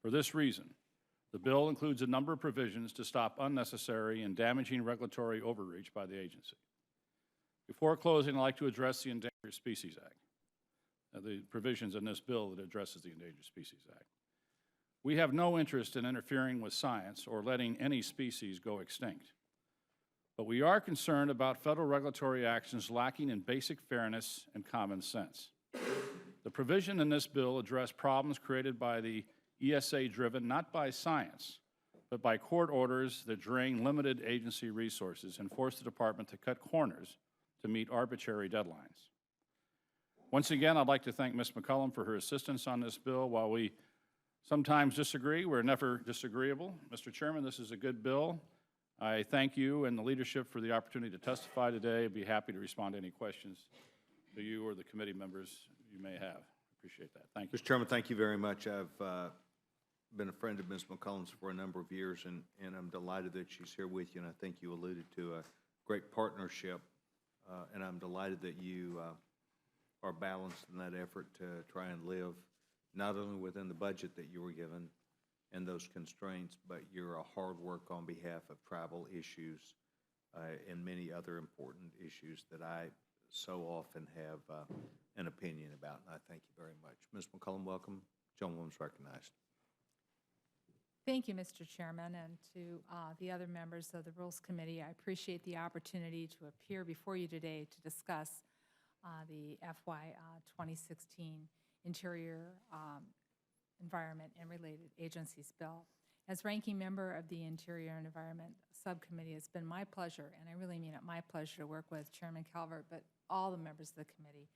For this reason, the bill includes a number of provisions to stop unnecessary and damaging regulatory overreach by the agency. Before closing, I'd like to address the Endangered Species Act, the provisions in this bill that addresses the Endangered Species Act. We have no interest in interfering with science or letting any species go extinct. But we are concerned about federal regulatory actions lacking in basic fairness and common sense. The provision in this bill address problems created by the ESA driven not by science, but by court orders that drain limited agency resources and force the department to cut corners to meet arbitrary deadlines. Once again, I'd like to thank Ms. McCollum for her assistance on this bill. While we sometimes disagree, we're never disagreeable. Mr. Chairman, this is a good bill. I thank you and the leadership for the opportunity to testify today. I'd be happy to respond to any questions that you or the committee members you may have. Appreciate that. Thank you. Mr. Chairman, thank you very much. I've been a friend of Ms. McCollum's for a number of years, and I'm delighted that she's here with you, and I think you alluded to a great partnership, and I'm delighted that you are balanced in that effort to try and live not only within the budget that you were given and those constraints, but you're a hard work on behalf of tribal issues and many other important issues that I so often have an opinion about, and I thank you very much. Ms. McCollum, welcome. Gentlewoman's recognized. Thank you, Mr. Chairman, and to the other members of the Rules Committee. I appreciate the opportunity to appear before you today to discuss the FY 2016 Interior Environment and Related Agencies Bill. As ranking member of the Interior and Environment Subcommittee, it's been my pleasure, and I really mean it, my pleasure to work with Chairman Calvert, but all the members of the committee.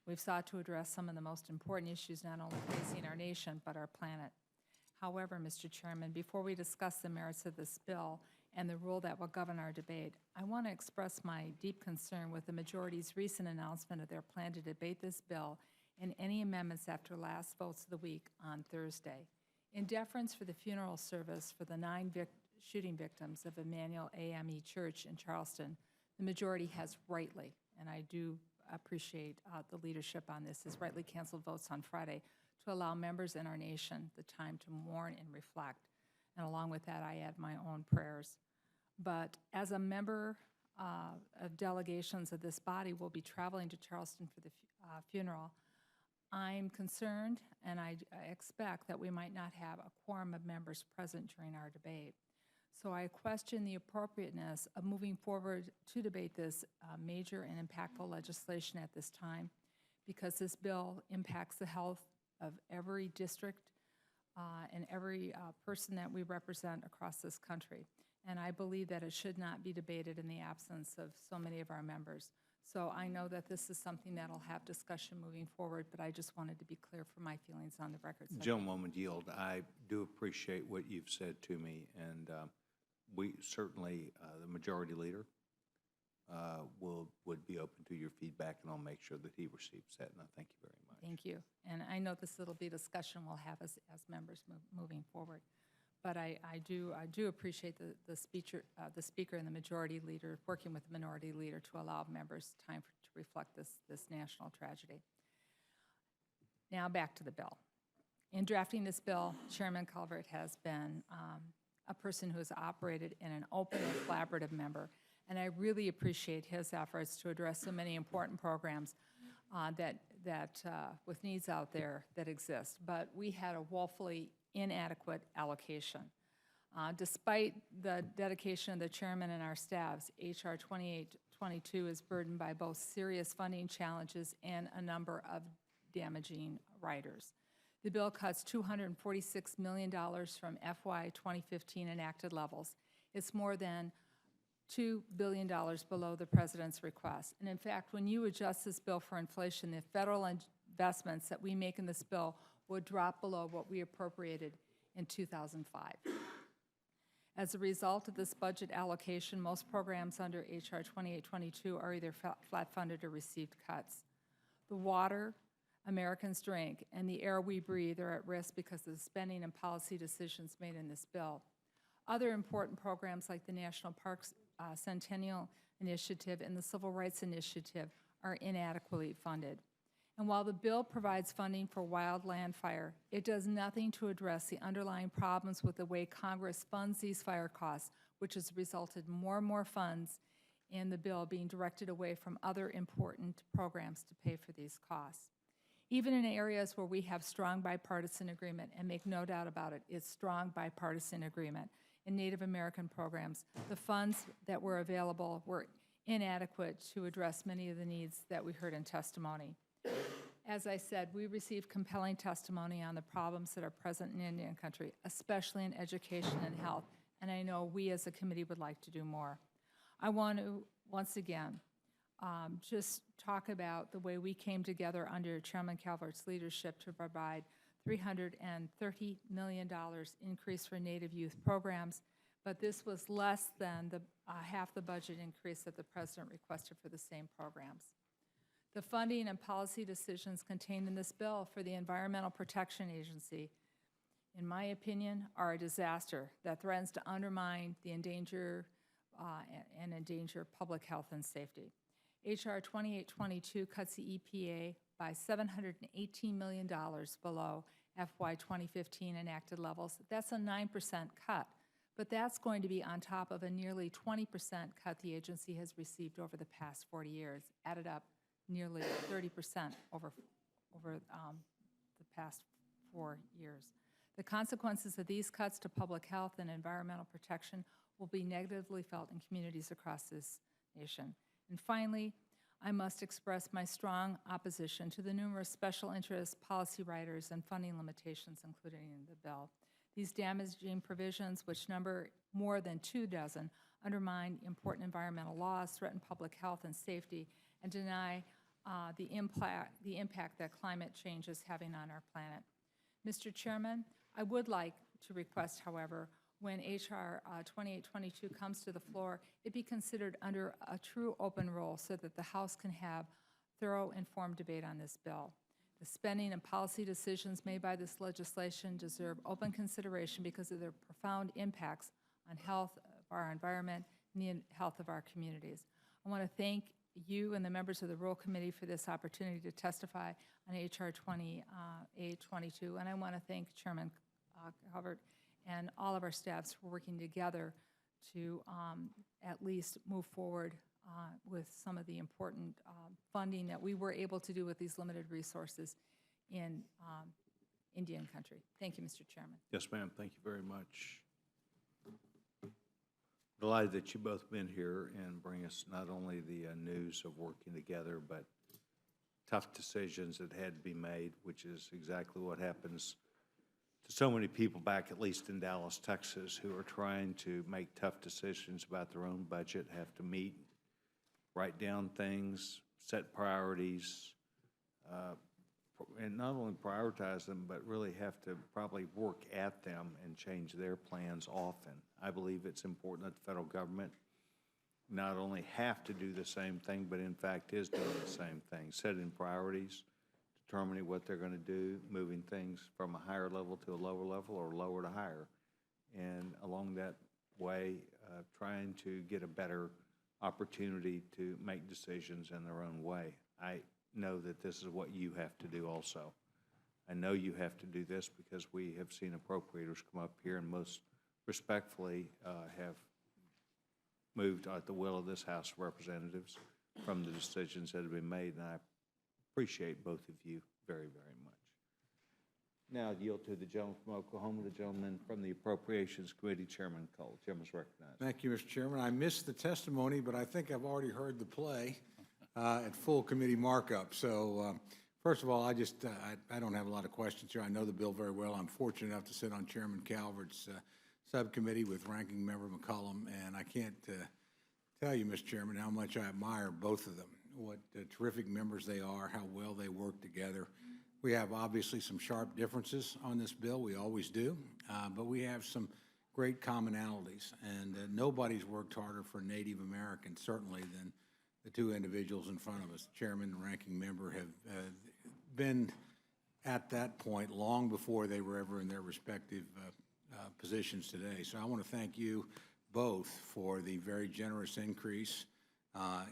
We've sought to address some of the most important issues not only facing our nation, but our planet. However, Mr. Chairman, before we discuss the merits of this bill and the rule that will govern our debate, I want to express my deep concern with the majority's recent announcement of their plan to debate this bill and any amendments after last votes of the week on Thursday. In deference for the funeral service for the 9 shooting victims of Emmanuel AME Church in Charleston, the majority has rightly, and I do appreciate the leadership on this, has rightly canceled votes on Friday to allow members in our nation the time to mourn and reflect. And along with that, I add my own prayers. But as a member of delegations of this body will be traveling to Charleston for the funeral, I'm concerned and I expect that we might not have a quorum of members present during our debate. So I question the appropriateness of moving forward to debate this major and impactful legislation at this time, because this bill impacts the health of every district and every person that we represent across this country. And I believe that it should not be debated in the absence of so many of our members. So I know that this is something that'll have discussion moving forward, but I just wanted to be clear for my feelings on the record. Gentlewoman yield. I do appreciate what you've said to me, and we certainly, the majority leader, would be open to your feedback, and I'll make sure that he receives that, and I thank you very much. Thank you. And I know this will be a discussion we'll have as members moving forward. But I do appreciate the speaker and the majority leader working with the minority leader to allow members time to reflect this national tragedy. Now back to the bill. In drafting this bill, Chairman Calvert has been a person who has operated in an open and collaborative member, and I really appreciate his efforts to address so many important programs with needs out there that exist. But we had a woefully inadequate allocation. Despite the dedication of the chairman and our staffs, H.R. 2822 is burdened by both serious funding challenges and a number of damaging riders. The bill cuts $246 million from FY 2015 enacted levels. It's more than $2 billion below the president's request. And in fact, when you adjust this bill for inflation, the federal investments that we make in this bill would drop below what we appropriated in 2005. As a result of this budget allocation, most programs under HR 2822 are either flat-funded or received cuts. The water Americans drink and the air we breathe are at risk because of the spending and policy decisions made in this bill. Other important programs like the National Parks Centennial Initiative and the Civil Rights Initiative are inadequately funded. And while the bill provides funding for wildland fire, it does nothing to address the underlying problems with the way Congress funds these fire costs, which has resulted in more and more funds in the bill being directed away from other important programs to pay for these costs. Even in areas where we have strong bipartisan agreement, and make no doubt about it, it's strong bipartisan agreement in Native American programs, the funds that were available were inadequate to address many of the needs that we heard in testimony. As I said, we received compelling testimony on the problems that are present in Indian country, especially in education and health, and I know we as a committee would like to do more. I want to, once again, just talk about the way we came together under Chairman Calvert's leadership to provide $330 million increase for Native youth programs, but this was less than the half the budget increase that the President requested for the same programs. The funding and policy decisions contained in this bill for the Environmental Protection Agency, in my opinion, are a disaster that threatens to undermine the endanger public health and safety. HR 2822 cuts the EPA by $718 million below FY 2015 enacted levels. That's a 9% cut, but that's going to be on top of a nearly 20% cut the agency has received over the past 40 years, added up nearly 30% over the past 4 years. The consequences of these cuts to public health and environmental protection will be negatively felt in communities across this nation. And finally, I must express my strong opposition to the numerous special interest policy writers and funding limitations included in the bill. These damaging provisions, which number more than 24, undermine important environmental laws, threaten public health and safety, and deny the impact that climate change is having on our planet. Mr. Chairman, I would like to request, however, when HR 2822 comes to the floor, it be considered under a true open rule so that the House can have thorough, informed debate on this bill. The spending and policy decisions made by this legislation deserve open consideration because of their profound impacts on health of our environment and the health of our communities. I want to thank you and the members of the Rural Committee for this opportunity to testify on HR 2822, and I want to thank Chairman Calvert and all of our staffs for working together to at least move forward with some of the important funding that we were able to do with these limited resources in Indian country. Thank you, Mr. Chairman. Yes, ma'am. Thank you very much. Delighted that you both been here and bring us not only the news of working together, but tough decisions that had to be made, which is exactly what happens to so many people back, at least in Dallas, Texas, who are trying to make tough decisions about their own budget, have to meet, write down things, set priorities, and not only prioritize them, but really have to probably work at them and change their plans often. I believe it's important that the federal government not only have to do the same thing, but in fact is doing the same thing, setting priorities, determining what they're going to do, moving things from a higher level to a lower level or lower to higher. And along that way, trying to get a better opportunity to make decisions in their own way. I know that this is what you have to do also. I know you have to do this because we have seen appropriators come up here and most respectfully have moved at the will of this House of Representatives from the decisions that have been made, and I appreciate both of you very, very much. Now I yield to the gentleman from Oklahoma, the gentleman from the Appropriations Committee, Chairman Cole. Chairman is recognized. Thank you, Mr. Chairman. I missed the testimony, but I think I've already heard the play at full committee markup. So first of all, I don't have a lot of questions here. I know the bill very well. I'm fortunate enough to sit on Chairman Calvert's subcommittee with Ranking Member McCollum, and I can't tell you, Mr. Chairman, how much I admire both of them, what terrific members they are, how well they work together. We have obviously some sharp differences on this bill. We always do. But we have some great commonalities. And nobody's worked harder for Native Americans, certainly, than the two individuals in front of us. The chairman and ranking member have been at that point long before they were ever in their respective positions today. So I want to thank you both for the very generous increase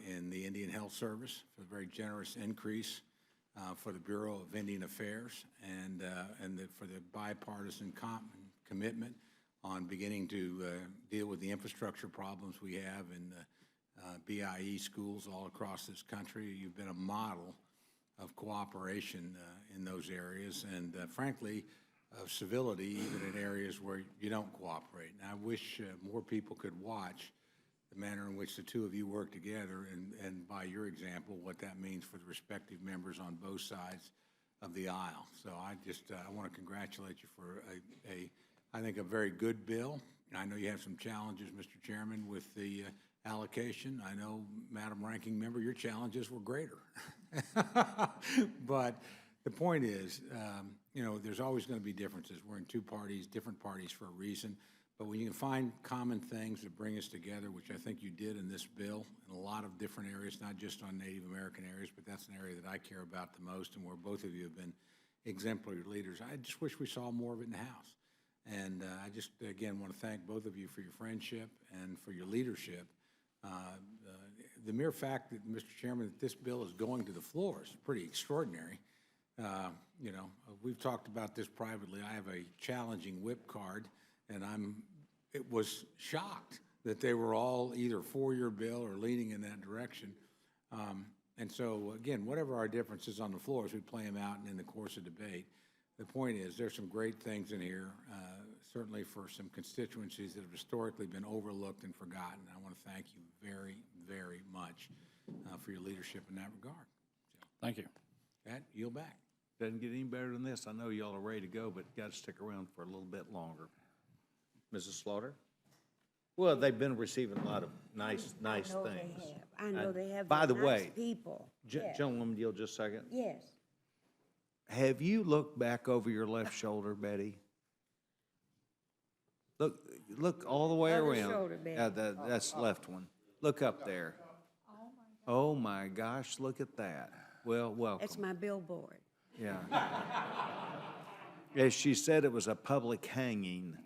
in the Indian Health Service, for the very generous increase for the Bureau of Indian Affairs, and for the bipartisan commitment on beginning to deal with the infrastructure problems we have in BIE schools all across this country. You've been a model of cooperation in those areas, and frankly, of civility even in areas where you don't cooperate. And I wish more people could watch the manner in which the two of you work together, and by your example, what that means for the respective members on both sides of the aisle. So I want to congratulate you for I think, a very good bill. I know you have some challenges, Mr. Chairman, with the allocation. I know, Madam Ranking Member, your challenges were greater. But the point is, you know, there's always going to be differences. We're in two parties, different parties for a reason. But when you can find common things that bring us together, which I think you did in this bill, in a lot of different areas, not just on Native American areas, but that's an area that I care about the most and where both of you have been exemplary leaders. I just wish we saw more of it in the House. And I just, again, want to thank both of you for your friendship and for your leadership. The mere fact that, Mr. Chairman, that this bill is going to the floor is pretty extraordinary. You know, we've talked about this privately. I have a challenging whip card, and it was shocked that they were all either for your bill or leaning in that direction. And so, again, whatever our differences on the floor, as we play them out and in the course of debate, the point is there's some great things in here, certainly for some constituencies that have historically been overlooked and forgotten. I want to thank you very, very much for your leadership in that regard. So, thank you. Pat, yield back. Doesn't get any better than this. I know y'all are ready to go, but got to stick around for a little bit longer. Mrs. Slaughter? Well, they've been receiving a lot of nice things. I know they have. By the nice way, people. Yes. Gentlewoman, yield just a second. Yes. Have you looked back over your left shoulder, Betty? Look all the way Other around. shoulder, Betty. That's the left one. Look up there. Oh my gosh, look at that. Well, welcome. It's my billboard. Yeah. As she said, it was a public hanging.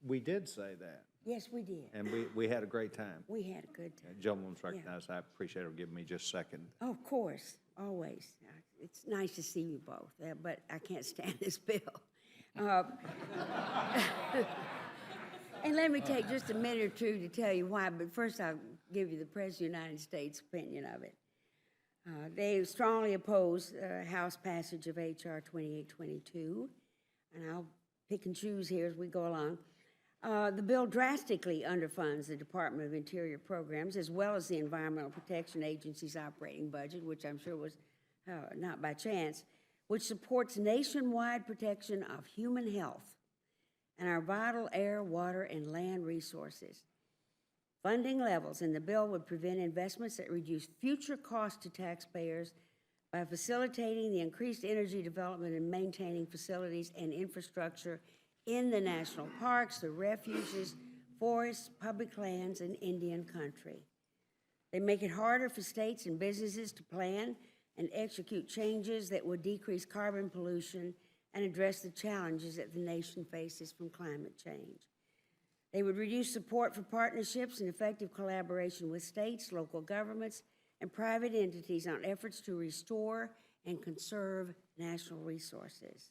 We did say that, Yes, we did. and we had a great time. We had a good time. Gentleman's recognized. I appreciate her giving me just a second. Oh, of course, always. It's nice to see you both, but I can't stand this bill. And let me take just a minute or two to tell you why, but first I'll give you the President of the United States' opinion of it. They strongly oppose House passage of H.R. 2822, and I'll pick and choose here as we go along. The bill drastically underfunds the Department of Interior programs as well as the Environmental Protection Agency's operating budget, which I'm sure was not by chance, which supports nationwide protection of human health and our vital air, water, and land resources. Funding levels in the bill would prevent investments that reduce future costs to taxpayers by facilitating the increased energy development and maintaining facilities and infrastructure in the national parks, the refuges, forests, public lands, and Indian country. They make it harder for states and businesses to plan and execute changes that would decrease carbon pollution and address the challenges that the nation faces from climate change. They would reduce support for partnerships and effective collaboration with states, local governments, and private entities on efforts to restore and conserve national resources.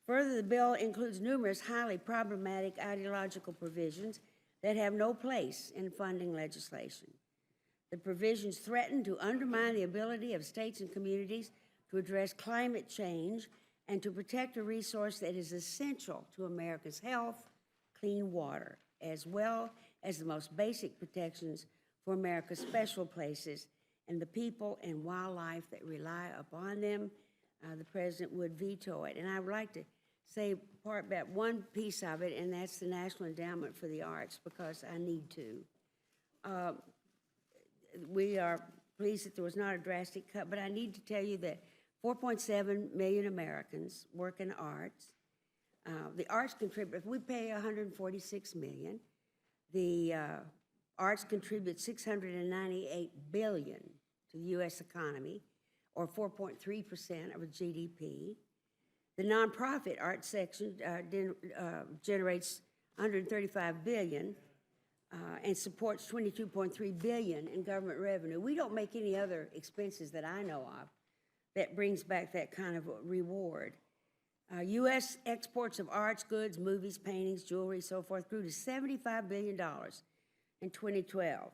Further, the bill includes numerous highly problematic ideological provisions that have no place in funding legislation. The provisions threaten to undermine the ability of states and communities to address climate change and to protect a resource that is essential to America's health, clean water, as well as the most basic protections for America's special places and the people and wildlife that rely upon them. The president would veto it. And I would like to say part about one piece of it, and that's the National Endowment for the Arts, because I need to. We are pleased that there was not a drastic cut, but I need to tell you that 4.7 million Americans work in arts. The arts contribute, if we pay 146 million, the arts contribute 698 billion to the U.S. economy, or 4.3% of its GDP. The nonprofit arts section generates 135 billion and supports 22.3 billion in government revenue. We don't make any other expenses that I know of that brings back that kind of reward. U.S. exports of arts, goods, movies, paintings, jewelry, so forth, grew to $75 billion in 2012.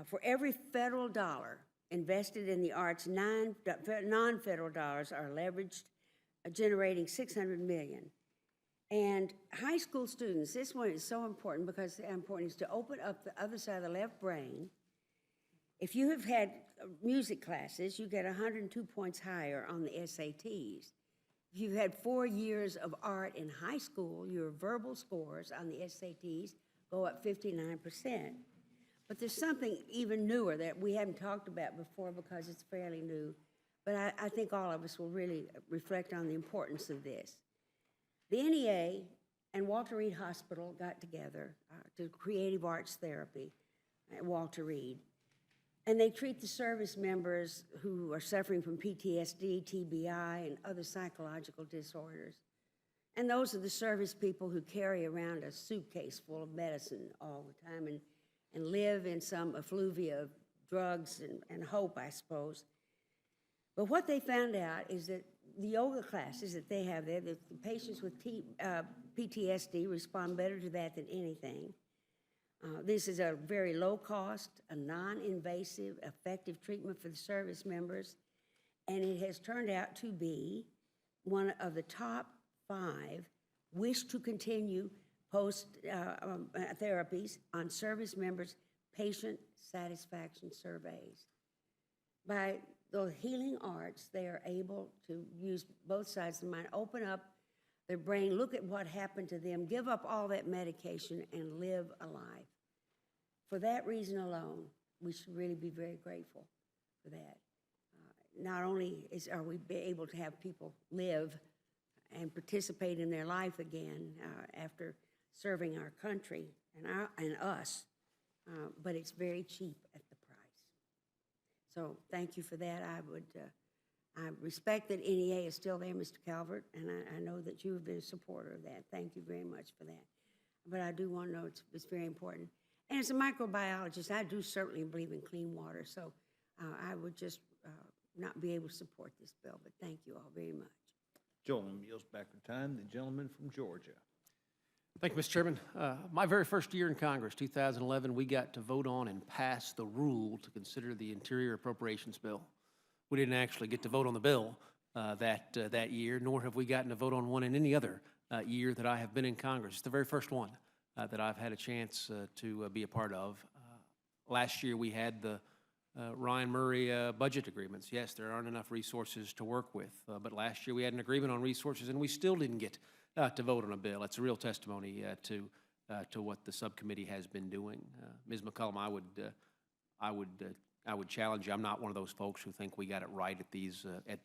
For every federal dollar invested in the arts, 9 non-federal dollars are leveraged, generating $600 million. And high school students, this one is so important because the important is to open up the other side of the left brain. If you have had music classes, you get 102 points higher on the SATs. If you've had 4 years of art in high school, your verbal scores on the SATs go up 59%. But there's something even newer that we haven't talked about before because it's fairly new, but I think all of us will really reflect on the importance of this. The NEA and Walter Reed Hospital got together to creative arts therapy at Walter Reed. And they treat the service members who are suffering from PTSD, TBI, and other psychological disorders. And those are the service people who carry around a suitcase full of medicine all the time and live in some effluvia of drugs and hope, I suppose. But what they found out is that the yoga classes that they have there, the patients with PTSD respond better to that than anything. This is a very low cost, a non-invasive, effective treatment for the service members, and it has turned out to be one of the top 5 wish to continue post therapies on service members' patient satisfaction surveys. By the healing arts, they are able to use both sides of the mind, open up their brain, look at what happened to them, give up all that medication, and live a life. For that reason alone, we should really be very grateful for that. Not only are we able to have people live and participate in their life again after serving our country and us, but it's very cheap at the price. So thank you for that. I respect that NEA is still there, Mr. Calvert, and I know that you have been a supporter of that. Thank you very much for that. But I do want to know it's very important. And as a microbiologist, I do certainly believe in clean water, so I would just not be able to support this bill, but thank you all very much. Gentleman yields back the time. The gentleman from Georgia. Thank you, Mr. Chairman. My very first year in Congress, 2011, we got to vote on and pass the rule to consider the Interior Appropriations Bill. We didn't actually get to vote on the bill that year, nor have we gotten to vote on one in any other year that I have been in Congress. It's the very first one that I've had a chance to be a part of. Last year we had the Ryan Murray budget agreements. Yes, there aren't enough resources to work with, but last year we had an agreement on resources and we still didn't get to vote on a bill. It's a real testimony to what the subcommittee has been doing. Ms. McCollum, I would challenge you. I'm not one of those folks who think we got it right at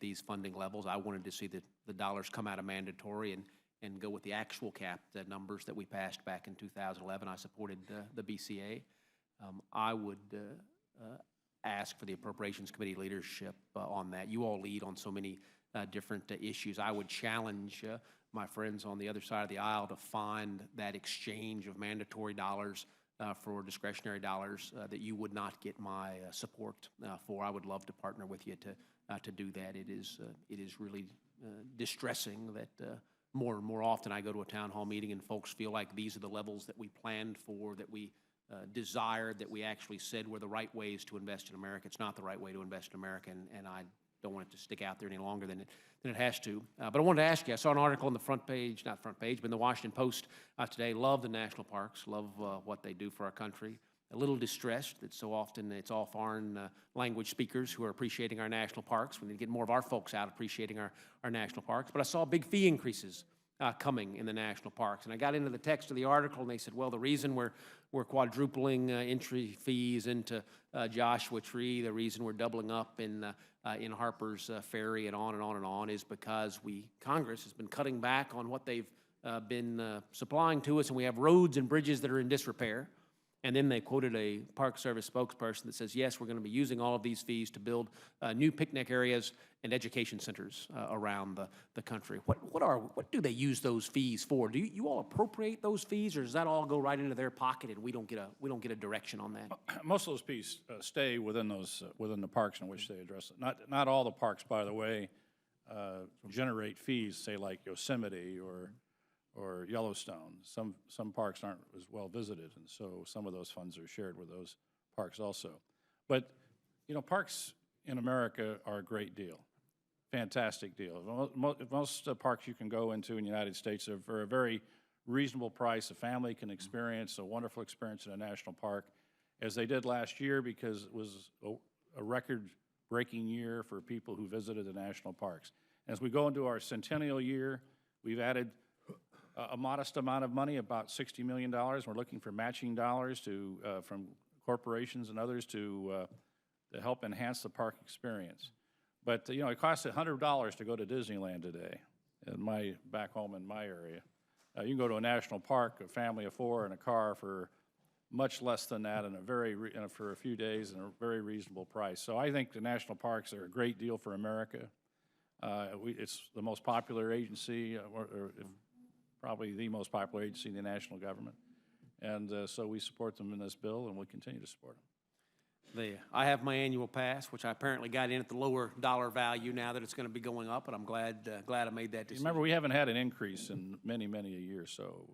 these funding levels. I wanted to see the dollars come out of mandatory and go with the actual cap numbers that we passed back in 2011. I supported the BCA. I would ask for the Appropriations Committee leadership on that. You all lead on so many different issues. I would challenge my friends on the other side of the aisle to find that exchange of mandatory dollars for discretionary dollars that you would not get my support for. I would love to partner with you to do that. It is really distressing that more and more often I go to a town hall meeting and folks feel like these are the levels that we planned for, that we desired, that we actually said were the right ways to invest in America. It's not the right way to invest in America, and I don't want it to stick out there any longer than it has to. But I wanted to ask you, I saw an article on the front page, not front page, but in the Washington Post today. Love the national parks, love what they do for our country. A little distressed that so often it's all foreign language speakers who are appreciating our national parks. We need to get more of our folks out appreciating our national parks. But I saw big fee increases coming in the national parks. And I got into the text of the article, and they said, well, the reason we're quadrupling entry fees into Joshua Tree, the reason we're doubling up in Harper's Ferry, and on and on and on, is because Congress has been cutting back on what they've been supplying to us, and we have roads and bridges that are in disrepair. And then they quoted a Park Service spokesperson that says, yes, we're going to be using all of these fees to build new picnic areas and education centers around the country. What do they use those fees for? Do you all appropriate those fees, or does that all go right into their pocket and we don't get a direction on that? Most of those fees stay within the parks in which they address it. Not all the parks, by the way, generate fees, say like Yosemite or Yellowstone. Some parks aren't as well visited, and so some of those funds are shared with those parks also. But, parks in America are a great deal, fantastic deal. Most parks you can go into in the United States are for a very reasonable price. A family can experience a wonderful experience in a national park, as they did last year, because it was a record-breaking year for people who visited the national parks. As we go into our centennial year, we've added a modest amount of money, about $60 million. We're looking for matching dollars from corporations and others to help enhance the park experience. But, it costs $100 to go to Disneyland today, back home in my area. You can go to a national park, a family of four in a car, for much less than that, and for a few days, and a very reasonable price. So I think the national parks are a great deal for America. It's the most popular agency, probably the most popular agency in the national government. And so we support them in this bill, and we'll continue to support them. I have my annual pass, which I apparently got in at the lower dollar value now that it's going to be going up, and I'm glad I made that decision. Remember, we haven't had an increase in many, many a year, so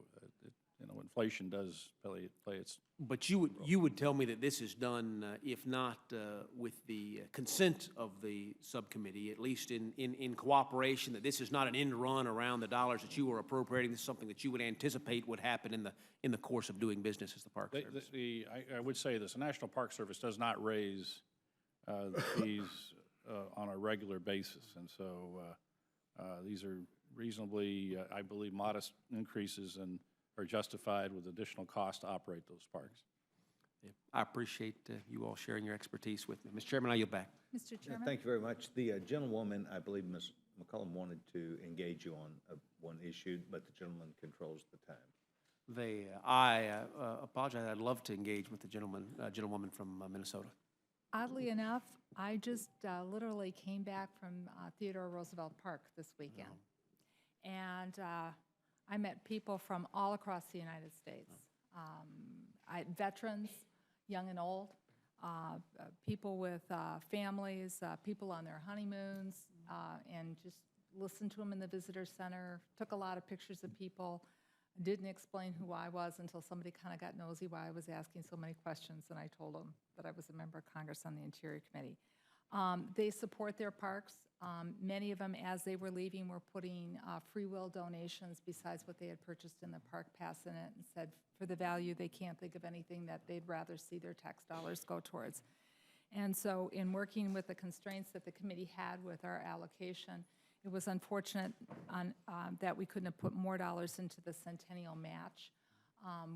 inflation does play its. But you would tell me that this is done, if not with the consent of the subcommittee, at least in cooperation, that this is not an end run around the dollars that you are appropriating. This is something that you would anticipate would happen in the course of doing business as the Park Service. I would say this: the National Park Service does not raise the fees on a regular basis, and so these are reasonably, I believe, modest increases and are justified with additional cost to operate those parks. I appreciate you all sharing your expertise with me. Mr. Chairman, I yield back. Mr. Chairman? Thank you very much. The gentlewoman, I believe Ms. McCollum, wanted to engage you on one issue, but the gentleman controls the time. I apologize. I'd love to engage with the gentlewoman from Minnesota. Oddly enough, I just literally came back from Theodore Roosevelt Park this weekend. And I met people from all across the United States, veterans, young and old, people with families, people on their honeymoons, and just listened to them in the visitor center, took a lot of pictures of people, didn't explain who I was until somebody kind of got nosy why I was asking so many questions, and I told them that I was a member of Congress on the Interior Committee. They support their parks. Many of them, as they were leaving, were putting free will donations besides what they had purchased in the park pass in it, and said for the value they can't think of anything that they'd rather see their tax dollars go towards. And so in working with the constraints that the committee had with our allocation, it was unfortunate that we couldn't have put more dollars into the centennial match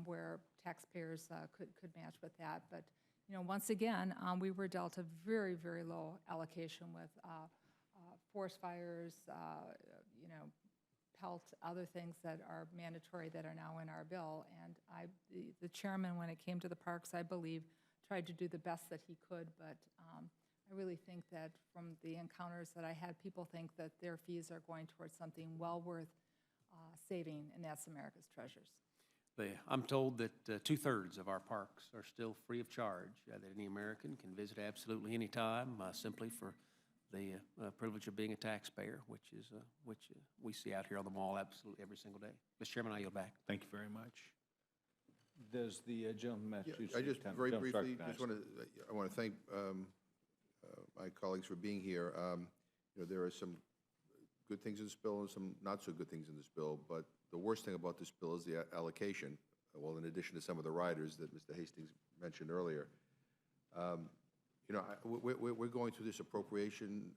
where taxpayers could match with that. But once again, we were dealt a very, very low allocation with forest fires, pelt, other things that are mandatory that are now in our bill. And the chairman, when it came to the parks, I believe, tried to do the best that he could. But I really think that from the encounters that I had, people think that their fees are going towards something well worth saving, and that's America's treasures. I'm told that 2/3 of our parks are still free of charge, that any American can visit absolutely any time, simply for the privilege of being a taxpayer, which we see out here on the mall absolutely every single day. Mr. Chairman, I yield back. Thank you very much. Does the gentleman from Massachusetts? I just very briefly I want to thank my colleagues for being here. There are some good things in this bill and some not so good things in this bill, but the worst thing about this bill is the allocation. Well, in addition to some of the riders that Mr. Hastings mentioned earlier, we're going through this appropriation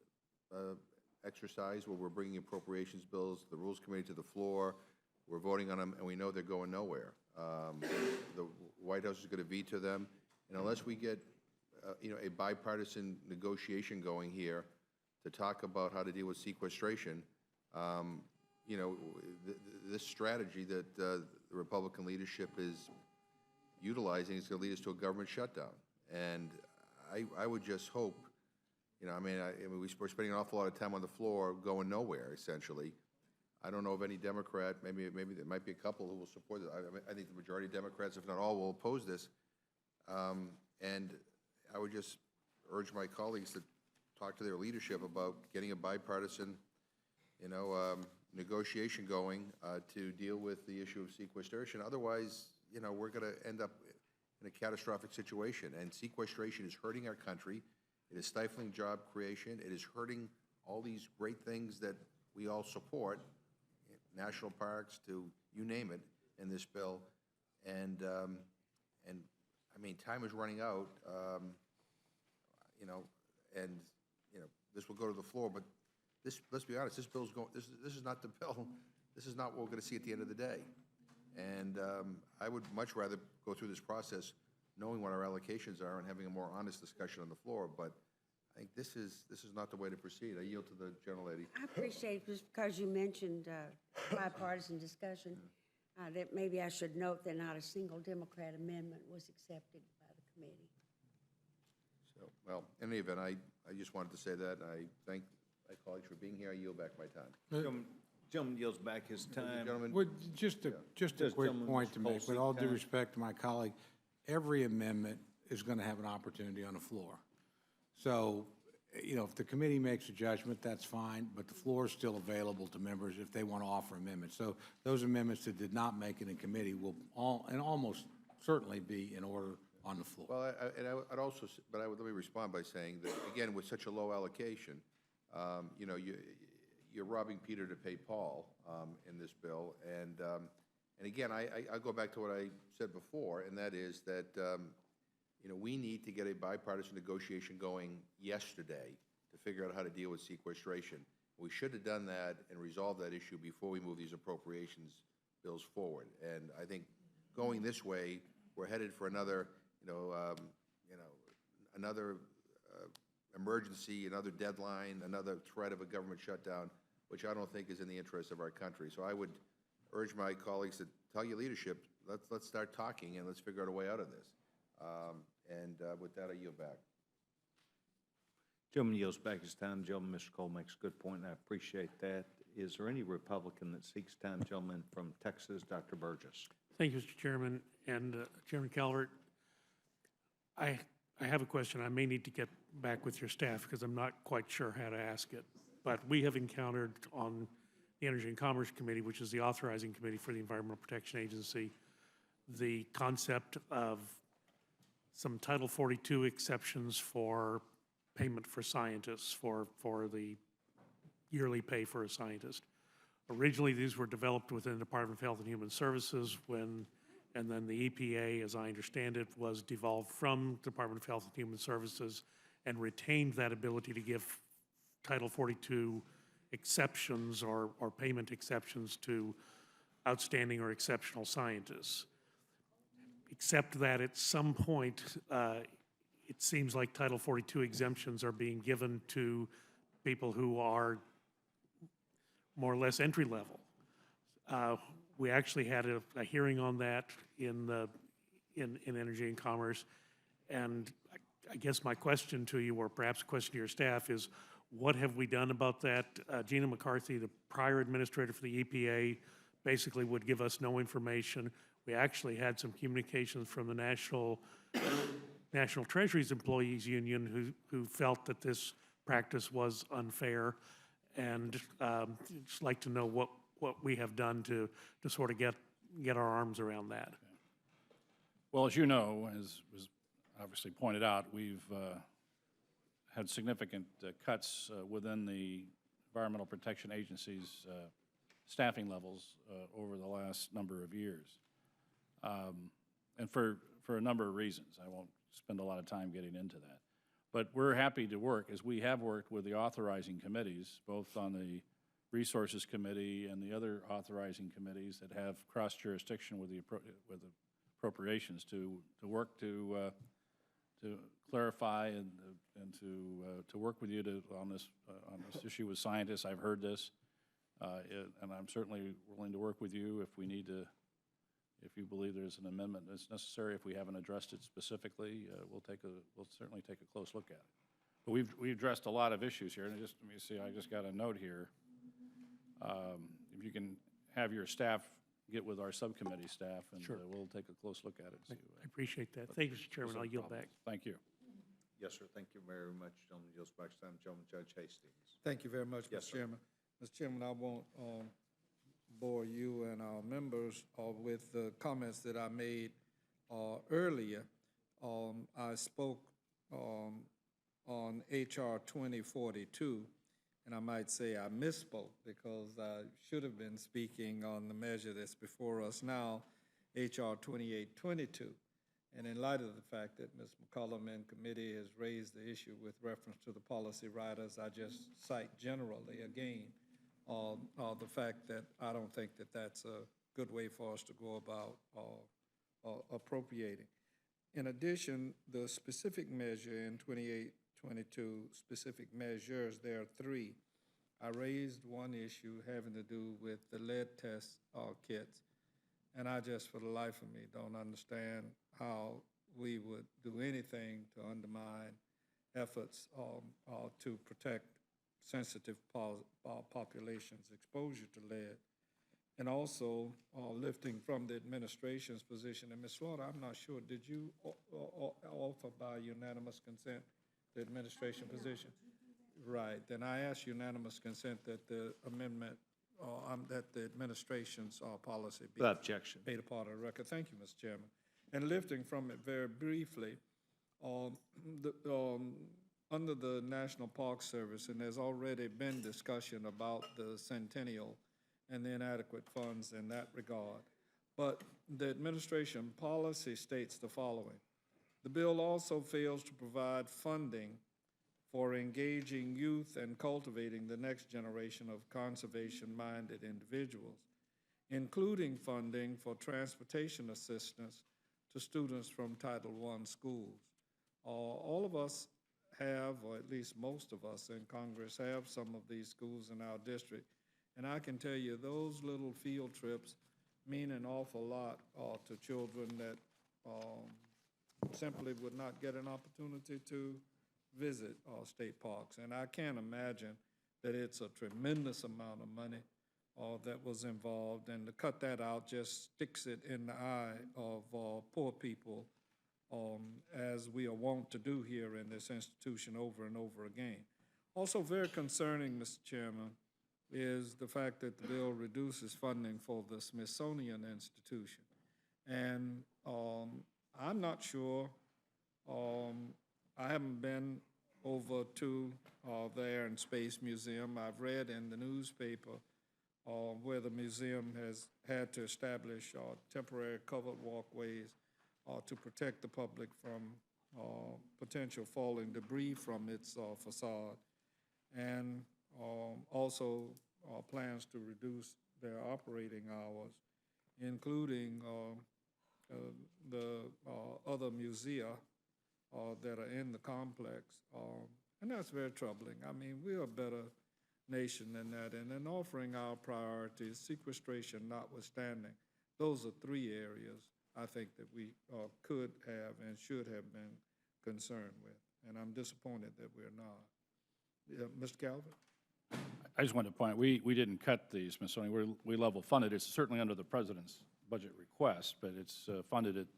exercise where we're bringing appropriations bills, the Rules Committee to the floor. We're voting on them, and we know they're going nowhere. The White House is going to veto them, and unless we get, a bipartisan negotiation going here to talk about how to deal with sequestration, this strategy that the Republican leadership is utilizing is going to lead us to a government shutdown. And I would just hope, we're spending an awful lot of time on the floor going nowhere, essentially. I don't know of any Democrat, maybe there might be a couple who will support it. I think the majority of Democrats, if not all, will oppose this. And I would just urge my colleagues to talk to their leadership about getting a bipartisan, negotiation going to deal with the issue of sequestration. Otherwise, we're going to end up in a catastrophic situation. And sequestration is hurting our country. It is stifling job creation. It is hurting all these great things that we all support, national parks to you name it, in this bill. And time is running out. This will go to the floor, but let's be honest, this bill's going. This is not the bill. This is not what we're going to see at the end of the day. And I would much rather go through this process knowing what our allocations are and having a more honest discussion on the floor. But I think this is not the way to proceed. I yield to the gentlelady. I appreciate, just because you mentioned bipartisan discussion, that maybe I should note that not a single Democrat amendment was accepted by the committee. So, well, in any event, I just wanted to say that. I thank my colleagues for being here. I yield back my time. Gentleman yields back his time. Gentlemen, Well, just a Does quick gentleman point Mr. to make, Cole with all seek due time? respect to my colleague, every amendment is going to have an opportunity on the floor. So, if the committee makes a judgment, that's fine, but the floor is still available to members if they want to offer amendments. So those amendments that did not make it in committee will almost certainly be in order on the floor. well, let me respond by saying that, again, with such a low allocation, you're robbing Peter to pay Paul in this bill. And again, I go back to what I said before, and that is that, we need to get a bipartisan negotiation going yesterday to figure out how to deal with sequestration. We should have done that and resolved that issue before we move these appropriations bills forward. And I think going this way, we're headed for another, another emergency, another deadline, another threat of a government shutdown, which I don't think is in the interest of our country. So I would urge my colleagues to tell your leadership, let's start talking and let's figure out a way out of this. With that, I yield back. Gentleman yields back his time. Gentleman, Mr. Cole makes a good point, and I appreciate that. Is there any Republican that seeks time? Gentleman from Texas, Dr. Burgess. Thank you, Mr. Chairman. And Chairman Calvert, I have a question. I may need to get back with your staff because I'm not quite sure how to ask it. But we have encountered on the Energy and Commerce Committee, which is the authorizing committee for the Environmental Protection Agency, the concept of some Title 42 exceptions for payment for scientists, for the yearly pay for a scientist. Originally, these were developed within the Department of Health and Human Services and then the EPA, as I understand it, was devolved from Department of Health and Human Services and retained that ability to give Title 42 exceptions or payment exceptions to outstanding or exceptional scientists. Except that at some point, it seems like Title 42 exemptions are being given to people who are more or less entry level. We actually had a hearing on that in Energy and Commerce, and I guess my question to you, or perhaps a question to your staff, is what have we done about that? Gina McCarthy, the prior administrator for the EPA, basically would give us no information. We actually had some communications from the National Treasuries Employees Union who felt that this practice was unfair, and just like to know what we have done to sort of get our arms around that. Well, as you know, as was obviously pointed out, we've had significant cuts within the Environmental Protection Agency's staffing levels over the last number of years. And for a number of reasons. I won't spend a lot of time getting into that. But we're happy to work, as we have worked with the authorizing committees, both on the Resources Committee and the other authorizing committees that have cross jurisdiction with the appropriations to work to clarify and to work with you on this issue with scientists. I've heard this, and I'm certainly willing to work with you if we need to. If you believe there's an amendment that's necessary, if we haven't addressed it specifically, we'll certainly take a close look at it. But we've addressed a lot of issues here, and let me see, I just got a note here. If you can have your staff get with our subcommittee staff, and Sure. We'll take a close look at it. I appreciate that. Thank you, Mr. Chairman. I'll yield back. Thank you. Yes, sir. Thank you very much, Gentleman. Yields back to time. Gentleman Judge Hastings. Thank you very much, Yes, Mr. sir. Chairman. Mr. Chairman, I won't bore you and our members with the comments that I made earlier. I spoke on H.R. 2042, and I might say I misspoke because I should have been speaking on the measure that's before us now, H.R. 2822. And in light of the fact that Ms. McCollum and committee has raised the issue with reference to the policy riders, I just cite generally again the fact that I don't think that that's a good way for us to go about appropriating. In addition, the specific measure in 2822, specific measures, there are three. I raised one issue having to do with the lead test kits, and I just, for the life of me, don't understand how we would do anything to undermine efforts to protect sensitive populations' exposure to lead. And also lifting from the administration's position. And Ms. Slaughter, I'm not sure, did you offer by unanimous consent the administration position? Right, then I ask unanimous consent that the amendment, that the administration's policy be Without objection. made a part of the record. Thank you, Mr. Chairman. And lifting from it very briefly, under the National Park Service, and there's already been discussion about the centennial and the inadequate funds in that regard. But the administration policy states the following. The bill also fails to provide funding for engaging youth and cultivating the next generation of conservation-minded individuals, including funding for transportation assistance to students from Title I schools. All of us have, or at least most of us in Congress have some of these schools in our district, and I can tell you those little field trips mean an awful lot to children that simply would not get an opportunity to visit state parks. And I can't imagine that it's a tremendous amount of money that was involved, and to cut that out just sticks it in the eye of poor people, as we are wont to do here in this institution over and over again. Also very concerning, Mr. Chairman, is the fact that the bill reduces funding for the Smithsonian Institution. And I'm not sure, I haven't been over to there in Space Museum. I've read in the newspaper where the museum has had to establish temporary covered walkways to protect the public from potential falling debris from its facade, and also plans to reduce their operating hours, including the other musea that are in the complex. And that's very troubling. I mean, we're a better nation than that. And in offering our priorities, sequestration notwithstanding, those are three areas I think that we could have and should have been concerned with. And I'm disappointed that we're not. Mr. Calvert? I just wanted to point out, we didn't cut the Smithsonian. We level funded. It's certainly under the president's budget request, but it's funded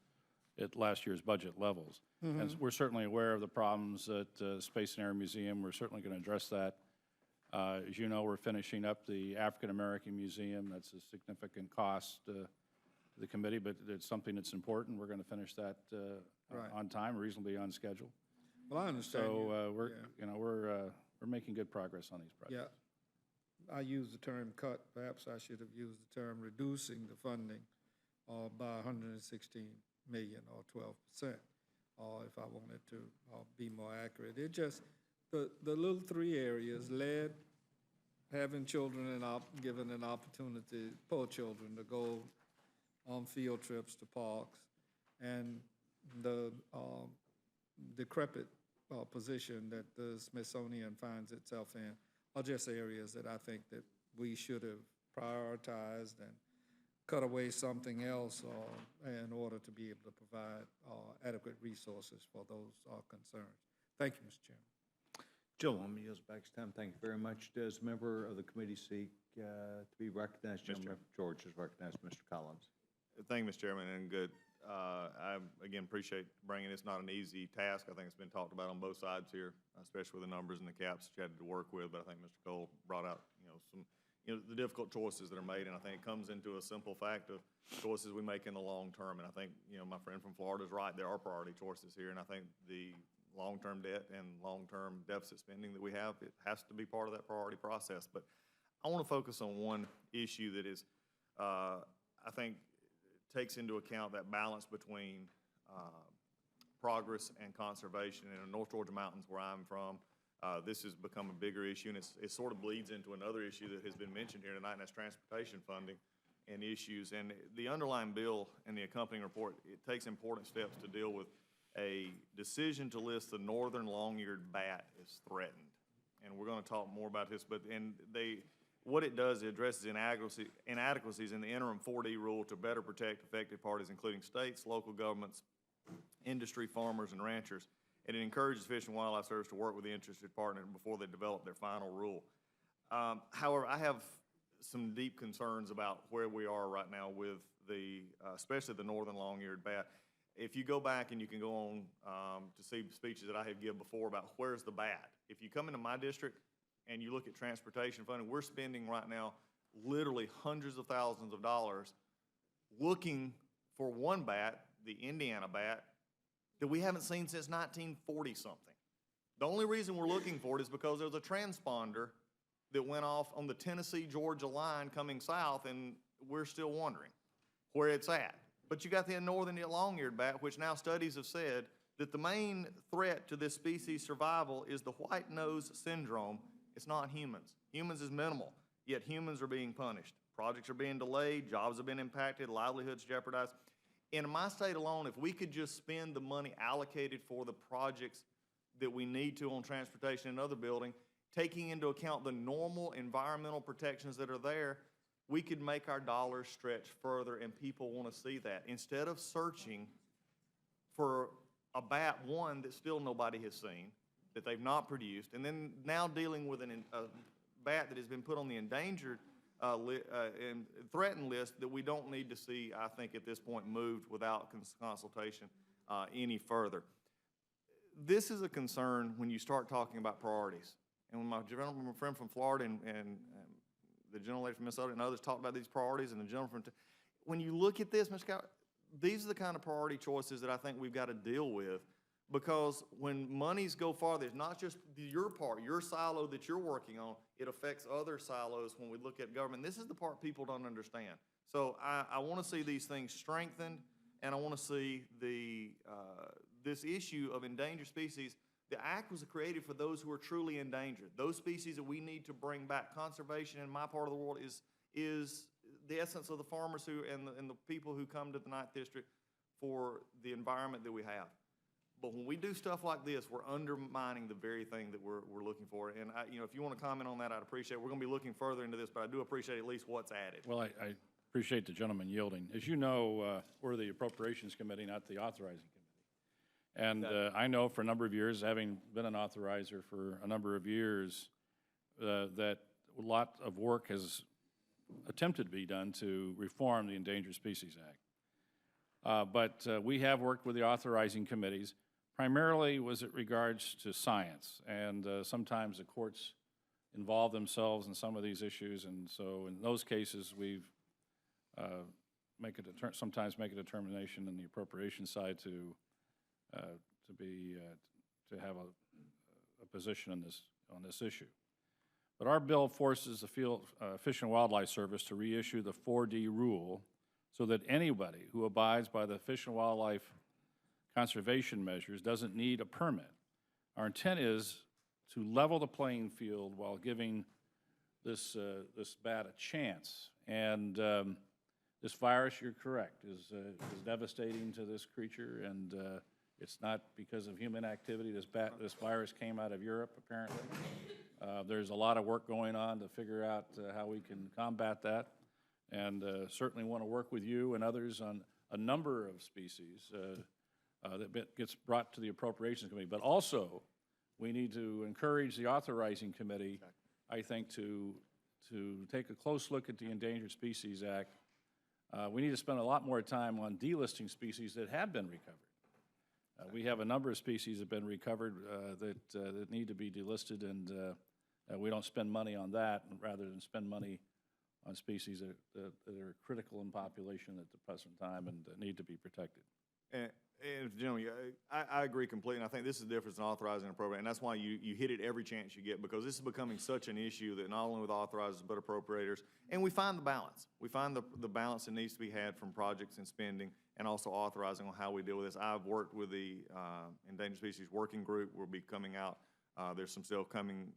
at last year's budget levels. And we're certainly aware of the problems at Space and Air Museum. We're certainly going to address that. As you know, we're finishing up the African American Museum. That's a significant cost to the committee, but it's something that's important. We're going to finish that on time, reasonably on schedule. Well, I understand. So we're making good progress on these projects. Yeah, I used the term cut. Perhaps I should have used the term reducing the funding by 116 million or 12%, if I wanted to be more accurate. It just, the little three areas, lead, having children and giving an opportunity, poor children, to go on field trips to parks, and the decrepit position that the Smithsonian finds itself in are just areas that I think that we should have prioritized and cut away something else in order to be able to provide adequate resources for those concerns. Thank you, Mr. Chairman. Gentleman, yields back his time. Thank you very much. Does a member of the committee seek to be recognized? Gentleman from Georgia is recognized. Mr. Collins. Thank you, Mr. Chairman, and good. I, again, appreciate bringing it. It's not an easy task. I think it's been talked about on both sides here, especially with the numbers and the caps that you had to work with. But I think Mr. Cole brought out, the difficult choices that are made, and I think it comes into a simple fact of choices we make in the long term. And I think, my friend from Florida is right. There are priority choices here, and I think the long-term debt and long-term deficit spending that we have, it has to be part of that priority process. But I want to focus on one issue that is, I think, takes into account that balance between progress and conservation. In the North Georgia mountains, where I'm from, this has become a bigger issue, and it sort of bleeds into another issue that has been mentioned here tonight, and that's transportation funding and issues. And the underlying bill and the accompanying report, it takes important steps to deal with a decision to list the northern long-eared bat as threatened. And we're going to talk more about this, but what it does, it addresses inadequacies in the interim 4D rule to better protect affected parties, including states, local governments, industry, farmers, and ranchers. And it encourages Fish and Wildlife Service to work with the interested partner before they develop their final rule. However, I have some deep concerns about where we are right now with especially the northern long-eared bat. If you go back and you can go on to see speeches that I have given before about where's the bat. If you come into my district and you look at transportation funding, we're spending right now literally hundreds of thousands of dollars looking for one bat, the Indiana bat, that we haven't seen since 1940-something. The only reason we're looking for it is because there was a transponder that went off on the Tennessee-Georgia line coming south, and we're still wondering where it's at. But you got the northern long-eared bat, which now studies have said that the main threat to this species' survival is the white nose syndrome. It's not humans. Humans is minimal, yet humans are being punished. Projects are being delayed, jobs have been impacted, livelihoods jeopardized. In my state alone, if we could just spend the money allocated for the projects that we need to on transportation and other building, taking into account the normal environmental protections that are there, we could make our dollars stretch further, and people want to see that. Instead of searching for a bat, one, that still nobody has seen, that they've not produced, and then now dealing with a bat that has been put on the endangered and threatened list that we don't need to see, I think, at this point, moved without consultation any further. This is a concern when you start talking about priorities. And when my friend from Florida and the gentleman from Minnesota and others talked about these priorities, and the gentleman from, when you look at this, Mr. Scott, these are the kind of priority choices that I think we've got to deal with, because when monies go farther, it's not just your part, your silo that you're working on, it affects other silos when we look at government. This is the part people don't understand. So I want to see these things strengthened, and I want to see this issue of endangered species. The act was created for those who are truly endangered, those species that we need to bring back. Conservation in my part of the world is the essence of the farmers and the people who come to the 9th District for the environment that we have. But when we do stuff like this, we're undermining the very thing that we're looking for. And if you want to comment on that, I'd appreciate it. We're going to be looking further into this, but I do appreciate at least what's added. Well, I appreciate the gentleman yielding. As you know, we're the Appropriations Committee, not the Authorizing Committee. And I know for a number of years, having been an authorizer for a number of years, that a lot of work has attempted to be done to reform the Endangered Species Act. But we have worked with the authorizing committees, primarily was it regards to science. And sometimes the courts involve themselves in some of these issues. And so in those cases, we've sometimes make a determination in the appropriation side to have a position on this issue. But our bill forces the Fish and Wildlife Service to reissue the 4D rule so that anybody who abides by the Fish and Wildlife conservation measures doesn't need a permit. Our intent is to level the playing field while giving this bat a chance. And this virus, you're correct, is devastating to this creature, and it's not because of human activity. This virus came out of Europe, apparently. There's a lot of work going on to figure out how we can combat that, and certainly want to work with you and others on a number of species that gets brought to the Appropriations Committee. But also, we need to encourage the Authorizing Committee, I think, to take a close look at the Endangered Species Act. We need to spend a lot more time on delisting species that have been recovered. We have a number of species that have been recovered that need to be delisted, and we don't spend money on that rather than spend money on species that are critical in population at the present time and need to be protected. And gentlemen, I agree completely, and I think this is the difference in authorizing and appropriating, and that's why you hit it every chance you get, because this is becoming such an issue that not only with authorizers but appropriators, and we find the balance. We find the balance that needs to be had from projects and spending, and also authorizing on how we deal with this. I've worked with the Endangered Species Working Group. We'll be coming out. There's some stuff coming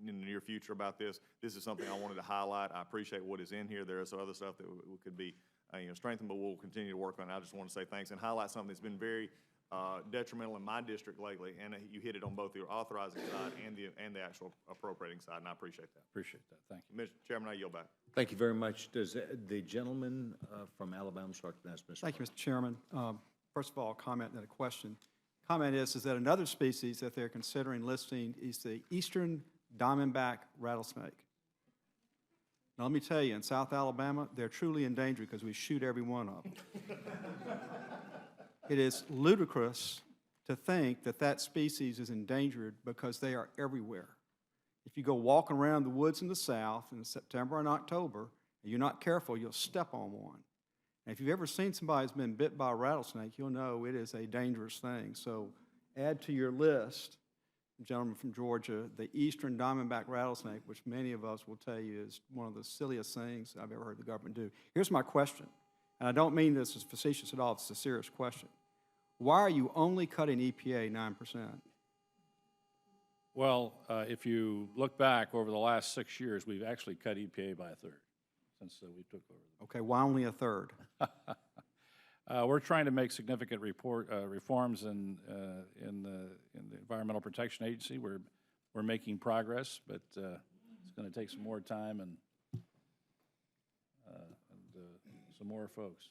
in the near future about this. This is something I wanted to highlight. I appreciate what is in here. There is some other stuff that could be strengthened, but we'll continue to work on it. I just want to say thanks and highlight something that's been very detrimental in my district lately, and you hit it on both the authorizing side and the actual appropriating side, and I appreciate that. Appreciate that. Thank you. Mr. Chairman, I yield back. Thank you very much. Does the gentleman from Alabama start to ask Mr. Thank you, Mr. Chairman. First of all, a comment and then a question. Comment is that another species that they're considering listing is the eastern diamondback rattlesnake. Now, let me tell you, in South Alabama, they're truly endangered because we shoot every one of them. It is ludicrous to think that that species is endangered because they are everywhere. If you go walking around the woods in the South in September and October, and you're not careful, you'll step on one. And if you've ever seen somebody who's been bit by a rattlesnake, you'll know it is a dangerous thing. So add to your list, gentleman from Georgia, the eastern diamondback rattlesnake, which many of us will tell you is one of the silliest things I've ever heard the government do. Here's my question, and I don't mean this as facetious at all, it's a serious question. Why are you only cutting EPA 9%? Well, if you look back over the last 6 years, we've actually cut EPA by a third since we took over. Okay, why only a third? We're trying to make significant reforms in the Environmental Protection Agency. We're making progress, but it's going to take some more time and some more folks.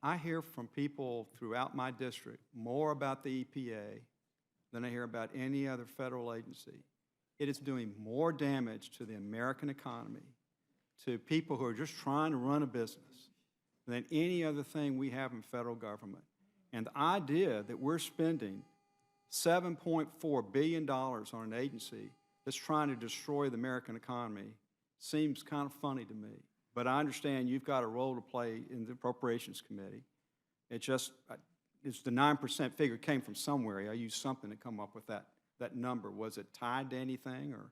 I hear from people throughout my district more about the EPA than I hear about any other federal agency. It is doing more damage to the American economy, to people who are just trying to run a business, than any other thing we have in federal government. And the idea that we're spending $7.4 billion on an agency that's trying to destroy the American economy seems kind of funny to me. But I understand you've got a role to play in the Appropriations Committee. It's the 9% figure came from somewhere. I used something to come up with that number. Was it tied to anything, or?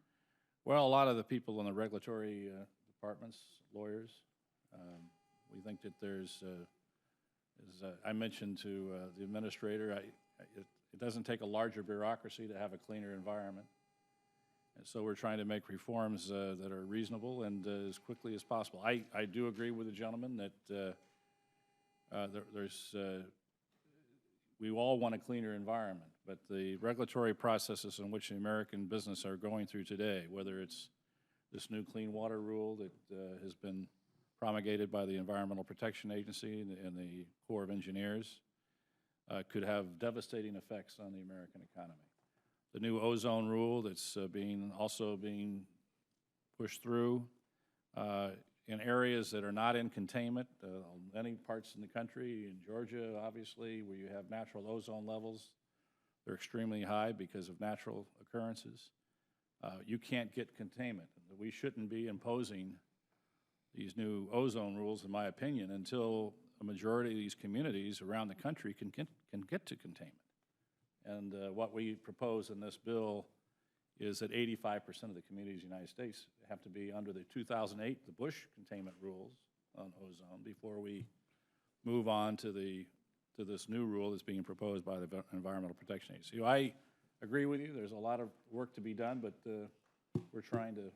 Well, a lot of the people in the regulatory departments, lawyers, we think that there's, as I mentioned to the administrator, it doesn't take a larger bureaucracy to have a cleaner environment. And so we're trying to make reforms that are reasonable and as quickly as possible. I do agree with the gentleman that we all want a cleaner environment, but the regulatory processes in which the American business are going through today, whether it's this new clean water rule that has been promulgated by the Environmental Protection Agency and the Corps of Engineers, could have devastating effects on the American economy. The new ozone rule that's also being pushed through in areas that are not in containment, many parts in the country, in Georgia, obviously, where you have natural ozone levels, they're extremely high because of natural occurrences. You can't get containment. We shouldn't be imposing these new ozone rules, in my opinion, until a majority of these communities around the country can get to containment. And what we propose in this bill is that 85% of the communities in the United States have to be under the 2008, the Bush containment rules on ozone, before we move on to this new rule that's being proposed by the Environmental Protection Agency. I agree with you. There's a lot of work to be done, but we're trying to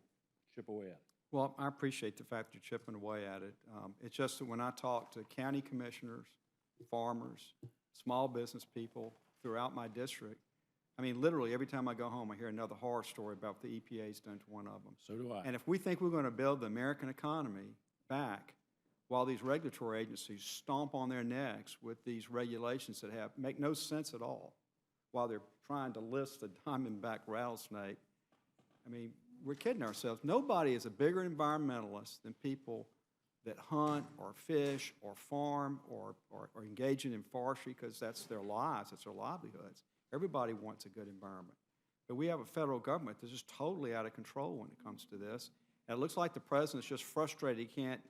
chip away at it. Well, I appreciate the fact you're chipping away at it. It's just that when I talk to county commissioners, farmers, small business people throughout my district, I mean, literally every time I go home, I hear another horror story about what the EPA's done to one of them. So do I. And if we think we're going to build the American economy back while these regulatory agencies stomp on their necks with these regulations that make no sense at all, while they're trying to list the diamondback rattlesnake, I mean, we're kidding ourselves. Nobody is a bigger environmentalist than people that hunt or fish or farm or engaging in forestry because that's their lives, it's their livelihoods. Everybody wants a good environment. But we have a federal government that's just totally out of control when it comes to this. And it looks like the president's just frustrated he can't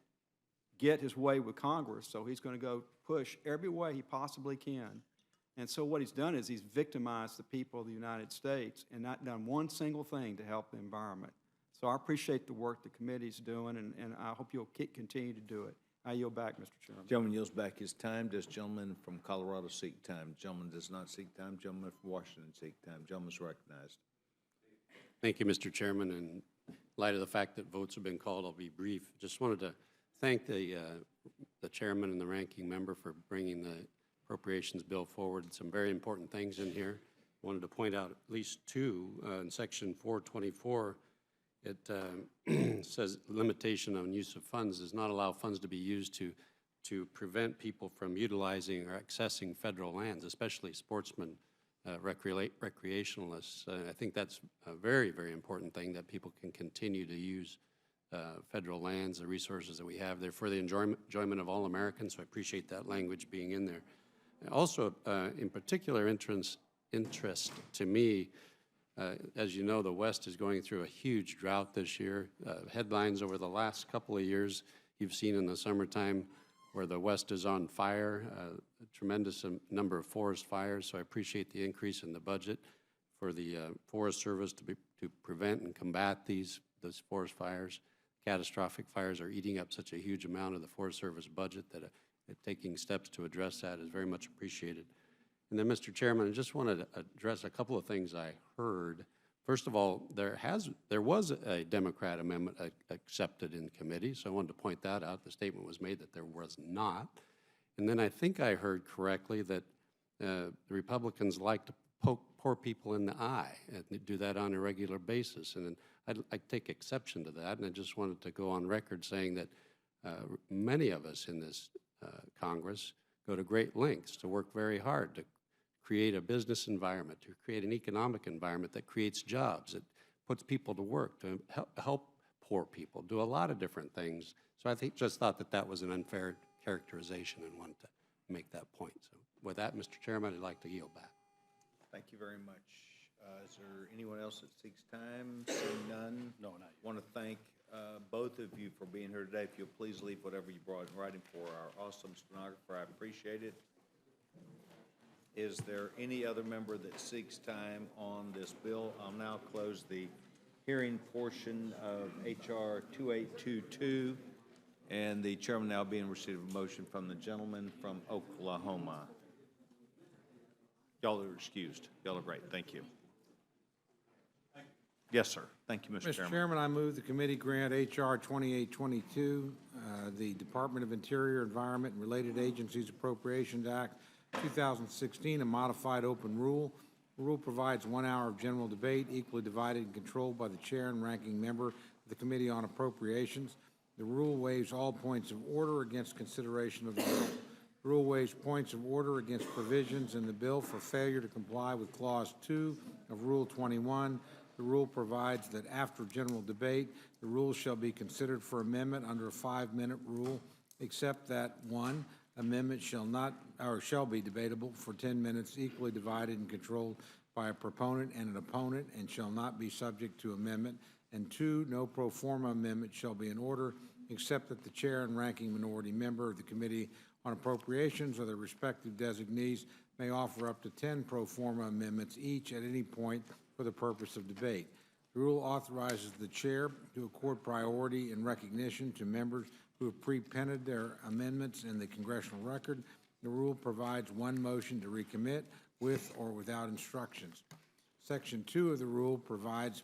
get his way with Congress, so he's going to go push every way he possibly can. And so what he's done is he's victimized the people of the United States and not done one single thing to help the environment. So I appreciate the work the committee's doing, and I hope you'll continue to do it. I yield back, Mr. Chairman. Gentleman yields back his time. Does gentleman from Colorado seek time? Gentleman does not seek time. Gentleman from Washington seek time. Gentleman's recognized. Thank you, Mr. Chairman. In light of the fact that votes have been called, I'll be brief. Just wanted to thank the chairman and the ranking member for bringing the appropriations bill forward. Some very important things in here. Wanted to point out at least two. In section 424, it says limitation on use of funds does not allow funds to be used to prevent people from utilizing or accessing federal lands, especially sportsmen, recreationalists. I think that's a very, very important thing, that people can continue to use federal lands, the resources that we have there for the enjoyment of all Americans. So I appreciate that language being in there. Also, in particular interest to me, as you know, the West is going through a huge drought this year. Headlines over the last couple of years you've seen in the summertime where the West is on fire, a tremendous number of forest fires. So I appreciate the increase in the budget for the Forest Service to prevent and combat those forest fires. Catastrophic fires are eating up such a huge amount of the Forest Service budget that taking steps to address that is very much appreciated. And then, Mr. Chairman, I just wanted to address a couple of things I heard. First of all, there was a Democrat amendment accepted in committee, so I wanted to point that out. The statement was made that there was not. And then I think I heard correctly that the Republicans like to poke poor people in the eye and they do that on a regular basis. And I take exception to that, and I just wanted to go on record saying that many of us in this Congress go to great lengths to work very hard to create a business environment, to create an economic environment that creates jobs, that puts people to work, to help poor people, do a lot of different things. So I just thought that was an unfair characterization and wanted to make that point. So with that, Mr. Chairman, I'd like to yield back. Thank you very much. Is there anyone else that seeks time? Seeing none? No, not yet. Want to thank both of you for being here today. If you'll please leave whatever you brought in writing for our awesome stenographer, I appreciate it. Is there any other member that seeks time on this bill? I'll now close the hearing portion of H.R. 2822, and the chairman now be in receipt of a motion from the gentleman from Oklahoma. Y'all are excused. Y'all are great. Thank you. Yes, sir. Thank you, Mr. Chairman. Mr. Chairman, I move the committee grant H.R. 2822, the Department of Interior, Environment, and Related Agencies Appropriations Act 2016, a modified open rule. The rule provides 1 hour of general debate, equally divided and controlled by the chair and ranking member of the Committee on Appropriations. The rule waives all points of order against consideration of the bill. The rule waives points of order against provisions in the bill for failure to comply with Clause 2 of Rule 21. The rule provides that after general debate, the rules shall be considered for amendment under a 5-minute rule, except that 1, amendment shall be debatable for 10 minutes, equally divided and controlled by a proponent and an opponent, and shall not be subject to amendment. And 2, no pro forma amendment shall be in order, except that the chair and ranking minority member of the Committee on Appropriations or their respective designees may offer up to 10 pro forma amendments each at any point for the purpose of debate. The rule authorizes the chair to accord priority and recognition to members who have pre-penned their amendments in the congressional record. The rule provides 1 motion to recommit with or without instructions. Section 2 of the rule provides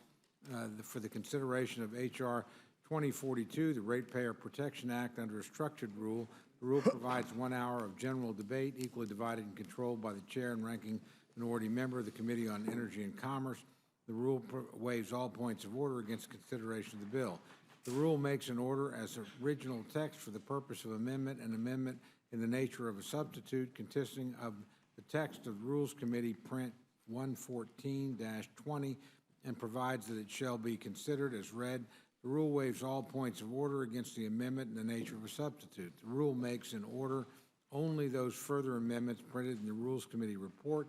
for the consideration of H.R. 2042, the Ratepayer Protection Act, under a structured rule. The rule provides 1 hour of general debate, equally divided and controlled by the chair and ranking minority member of the Committee on Energy and Commerce. The rule waives all points of order against consideration of the bill. The rule makes an order as original text for the purpose of amendment, an amendment in the nature of a substitute consisting of the text of the Rules Committee print 114-20 and provides that it shall be considered as read. The rule waives all points of order against the amendment in the nature of a substitute. The rule makes in order only those further amendments printed in the Rules Committee report.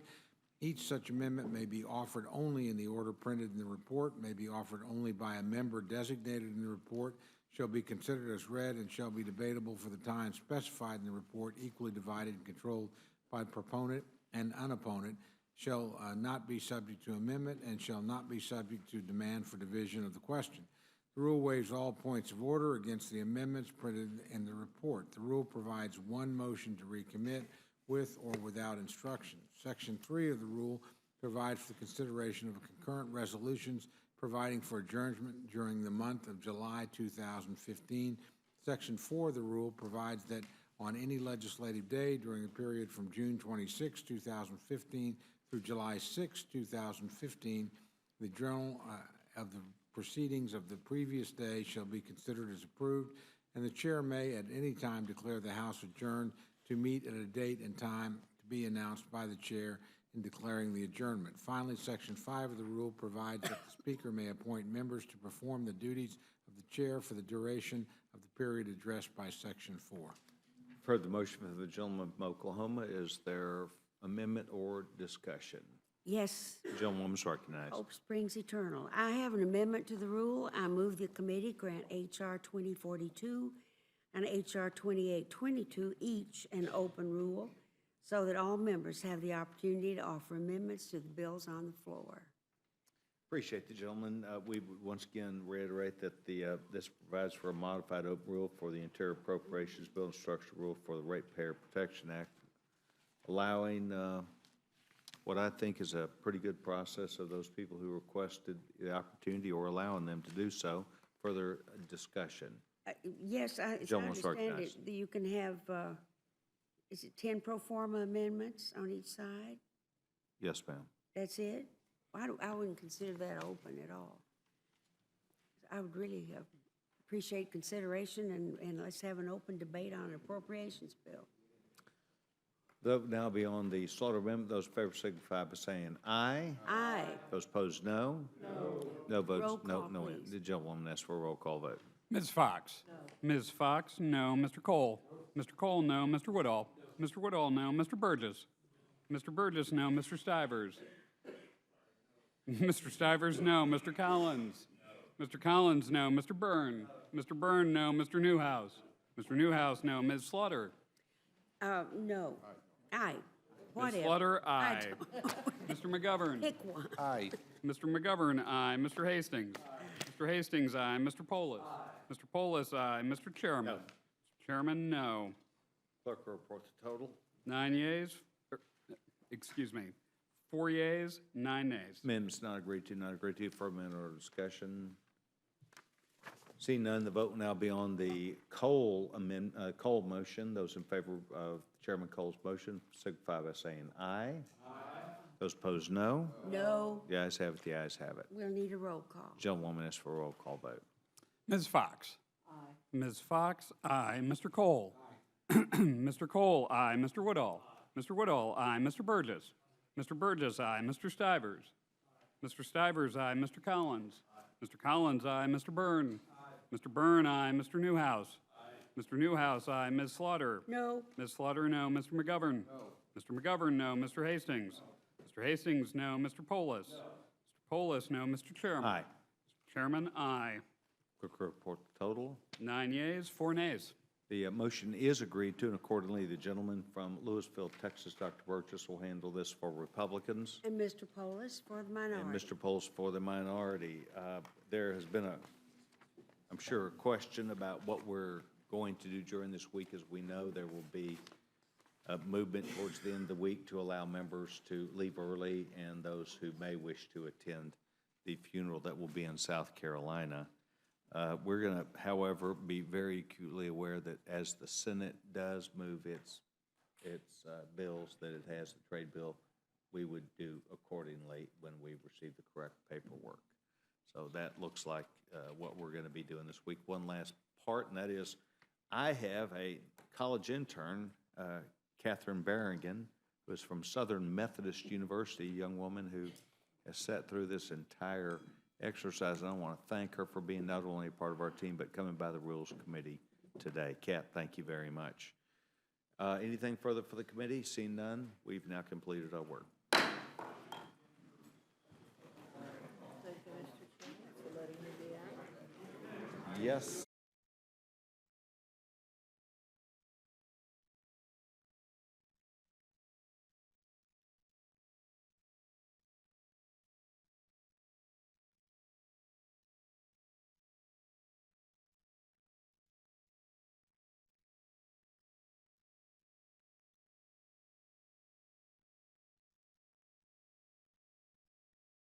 Each such amendment may be offered only in the order printed in the report, may be offered only by a member designated in the report, shall be considered as read, and shall be debatable for the time specified in the report, equally divided and controlled by proponent and unopponent, shall not be subject to amendment, and shall not be subject to demand for division of the question. The rule waives all points of order against the amendments printed in the report. The rule provides one motion to recommit with or without instruction. Section 3 of the rule provides for the consideration of concurrent resolutions providing for adjournment during the month of July 2015. Section 4 of the rule provides that on any legislative day during the period from June 26, 2015 through July 6, 2015, the journal of the proceedings of the previous day shall be considered as approved, and the chair may at any time declare the House adjourned to meet at a date and time to be announced by the chair in declaring the adjournment. Finally, Section 5 of the rule provides that the Speaker may appoint members to perform the duties of the chair for the duration of the period addressed by Section 4. You've heard the motion from the gentleman from Oklahoma. Is there amendment or discussion? Yes. The gentlewoman's recognized. Hope springs eternal. I have an amendment to the rule. I move the committee grant H.R. 2042 and H.R. 2822 each an open rule so that all members have the opportunity to offer amendments to the bills on the floor. Appreciate the gentleman. We would once again reiterate that this provides for a modified open rule for the Interior Appropriations Bill and Structure Rule for the Ratepayer Protection Act, allowing what I think is a pretty good process of those people who requested the opportunity or allowing them to do so. Further discussion. Yes, I understand it. You can have, is it 10 pro forma amendments on each side? Yes, ma'am. That's it? I wouldn't consider that open at all. I would really appreciate consideration, and let's have an open debate on an appropriations bill. Vote now be on the slaughter amendment. Those in favor signify by saying aye. Aye. Those opposed, no. No. No votes, Roll no, call, no. please. The gentlewoman asks for a roll call vote. Ms. Fox? No. Ms. Fox, no. Mr. Cole? No. Mr. Cole, no. Mr. Woodall? No. Mr. Woodall, no. Mr. Burgess? Mr. Burgess, no. Mr. Stivers? No. Mr. Stivers, no. Mr. Collins? No. Mr. Collins, no. Mr. Byrne? Mr. Byrne, no. Mr. Newhouse? Mr. Newhouse, no. Ms. Slaughter? No. Aye. Whatever. Ms. Slaughter, aye. Mr. McGovern? Pick one. Aye. Mr. McGovern, aye. Mr. Hastings? Mr. Hastings, aye. Mr. Polis? Mr. Polis, aye. Mr. Chairman? Mr. Chairman, no. Clerk will report the total. 9 yeas, excuse me, 4 yeas, 9 nays. Amendments not agreed to for amendment or discussion. Seeing none, the vote will now be on the Cole motion. Those in favor of Chairman Cole's motion signify by saying aye. Aye. Those opposed, no. No. The ayes have it. The ayes have it. We'll need a roll call. Gentlewoman asks for a roll call vote. Ms. Fox? Aye. Ms. Fox, aye. Mr. Cole? Aye. Mr. Cole, aye. Mr. Woodall? Aye. Mr. Woodall, aye. Mr. Burgess? Mr. Burgess, aye. Mr. Stivers? Aye. Mr. Stivers, aye. Mr. Collins? Aye. Mr. Collins, aye. Mr. Byrne? Aye. Mr. Byrne, aye. Mr. Newhouse? Aye. Mr. Newhouse, aye. Ms. Slaughter? No. Ms. Slaughter, no. Mr. McGovern? No. Mr. McGovern, no. Mr. Hastings? No. Mr. Hastings, no. Mr. Polis? No. Mr. Polis, no. Mr. Chairman? Aye. Mr. Chairman, aye. Clerk will report the total. 9 yeas, 4 nays. The motion is agreed to, and accordingly, the gentleman from Louisville, Texas, Dr. Burgess, will handle this for Republicans. And Mr. Polis for the minority. And Mr. Polis for the minority. There has been I'm sure, a question about what we're going to do during this week. As we know, there will be a movement towards the end of the week to allow members to leave early and those who may wish to attend the funeral that will be in South Carolina. We're going to, however, be very acutely aware that as the Senate does move its bills, that it has the trade bill, we would do accordingly when we receive the correct paperwork. So that looks like what we're going to be doing this week. One last part, and that is I have a college intern, Catherine Berrigan, who is from Southern Methodist University, a young woman who has sat through this entire exercise. And I want to thank her for being not only a part of our team, but coming by the Rules Committee today. Kat, thank you very much. Anything further for the committee? Seeing none, we've now completed our work. Yes.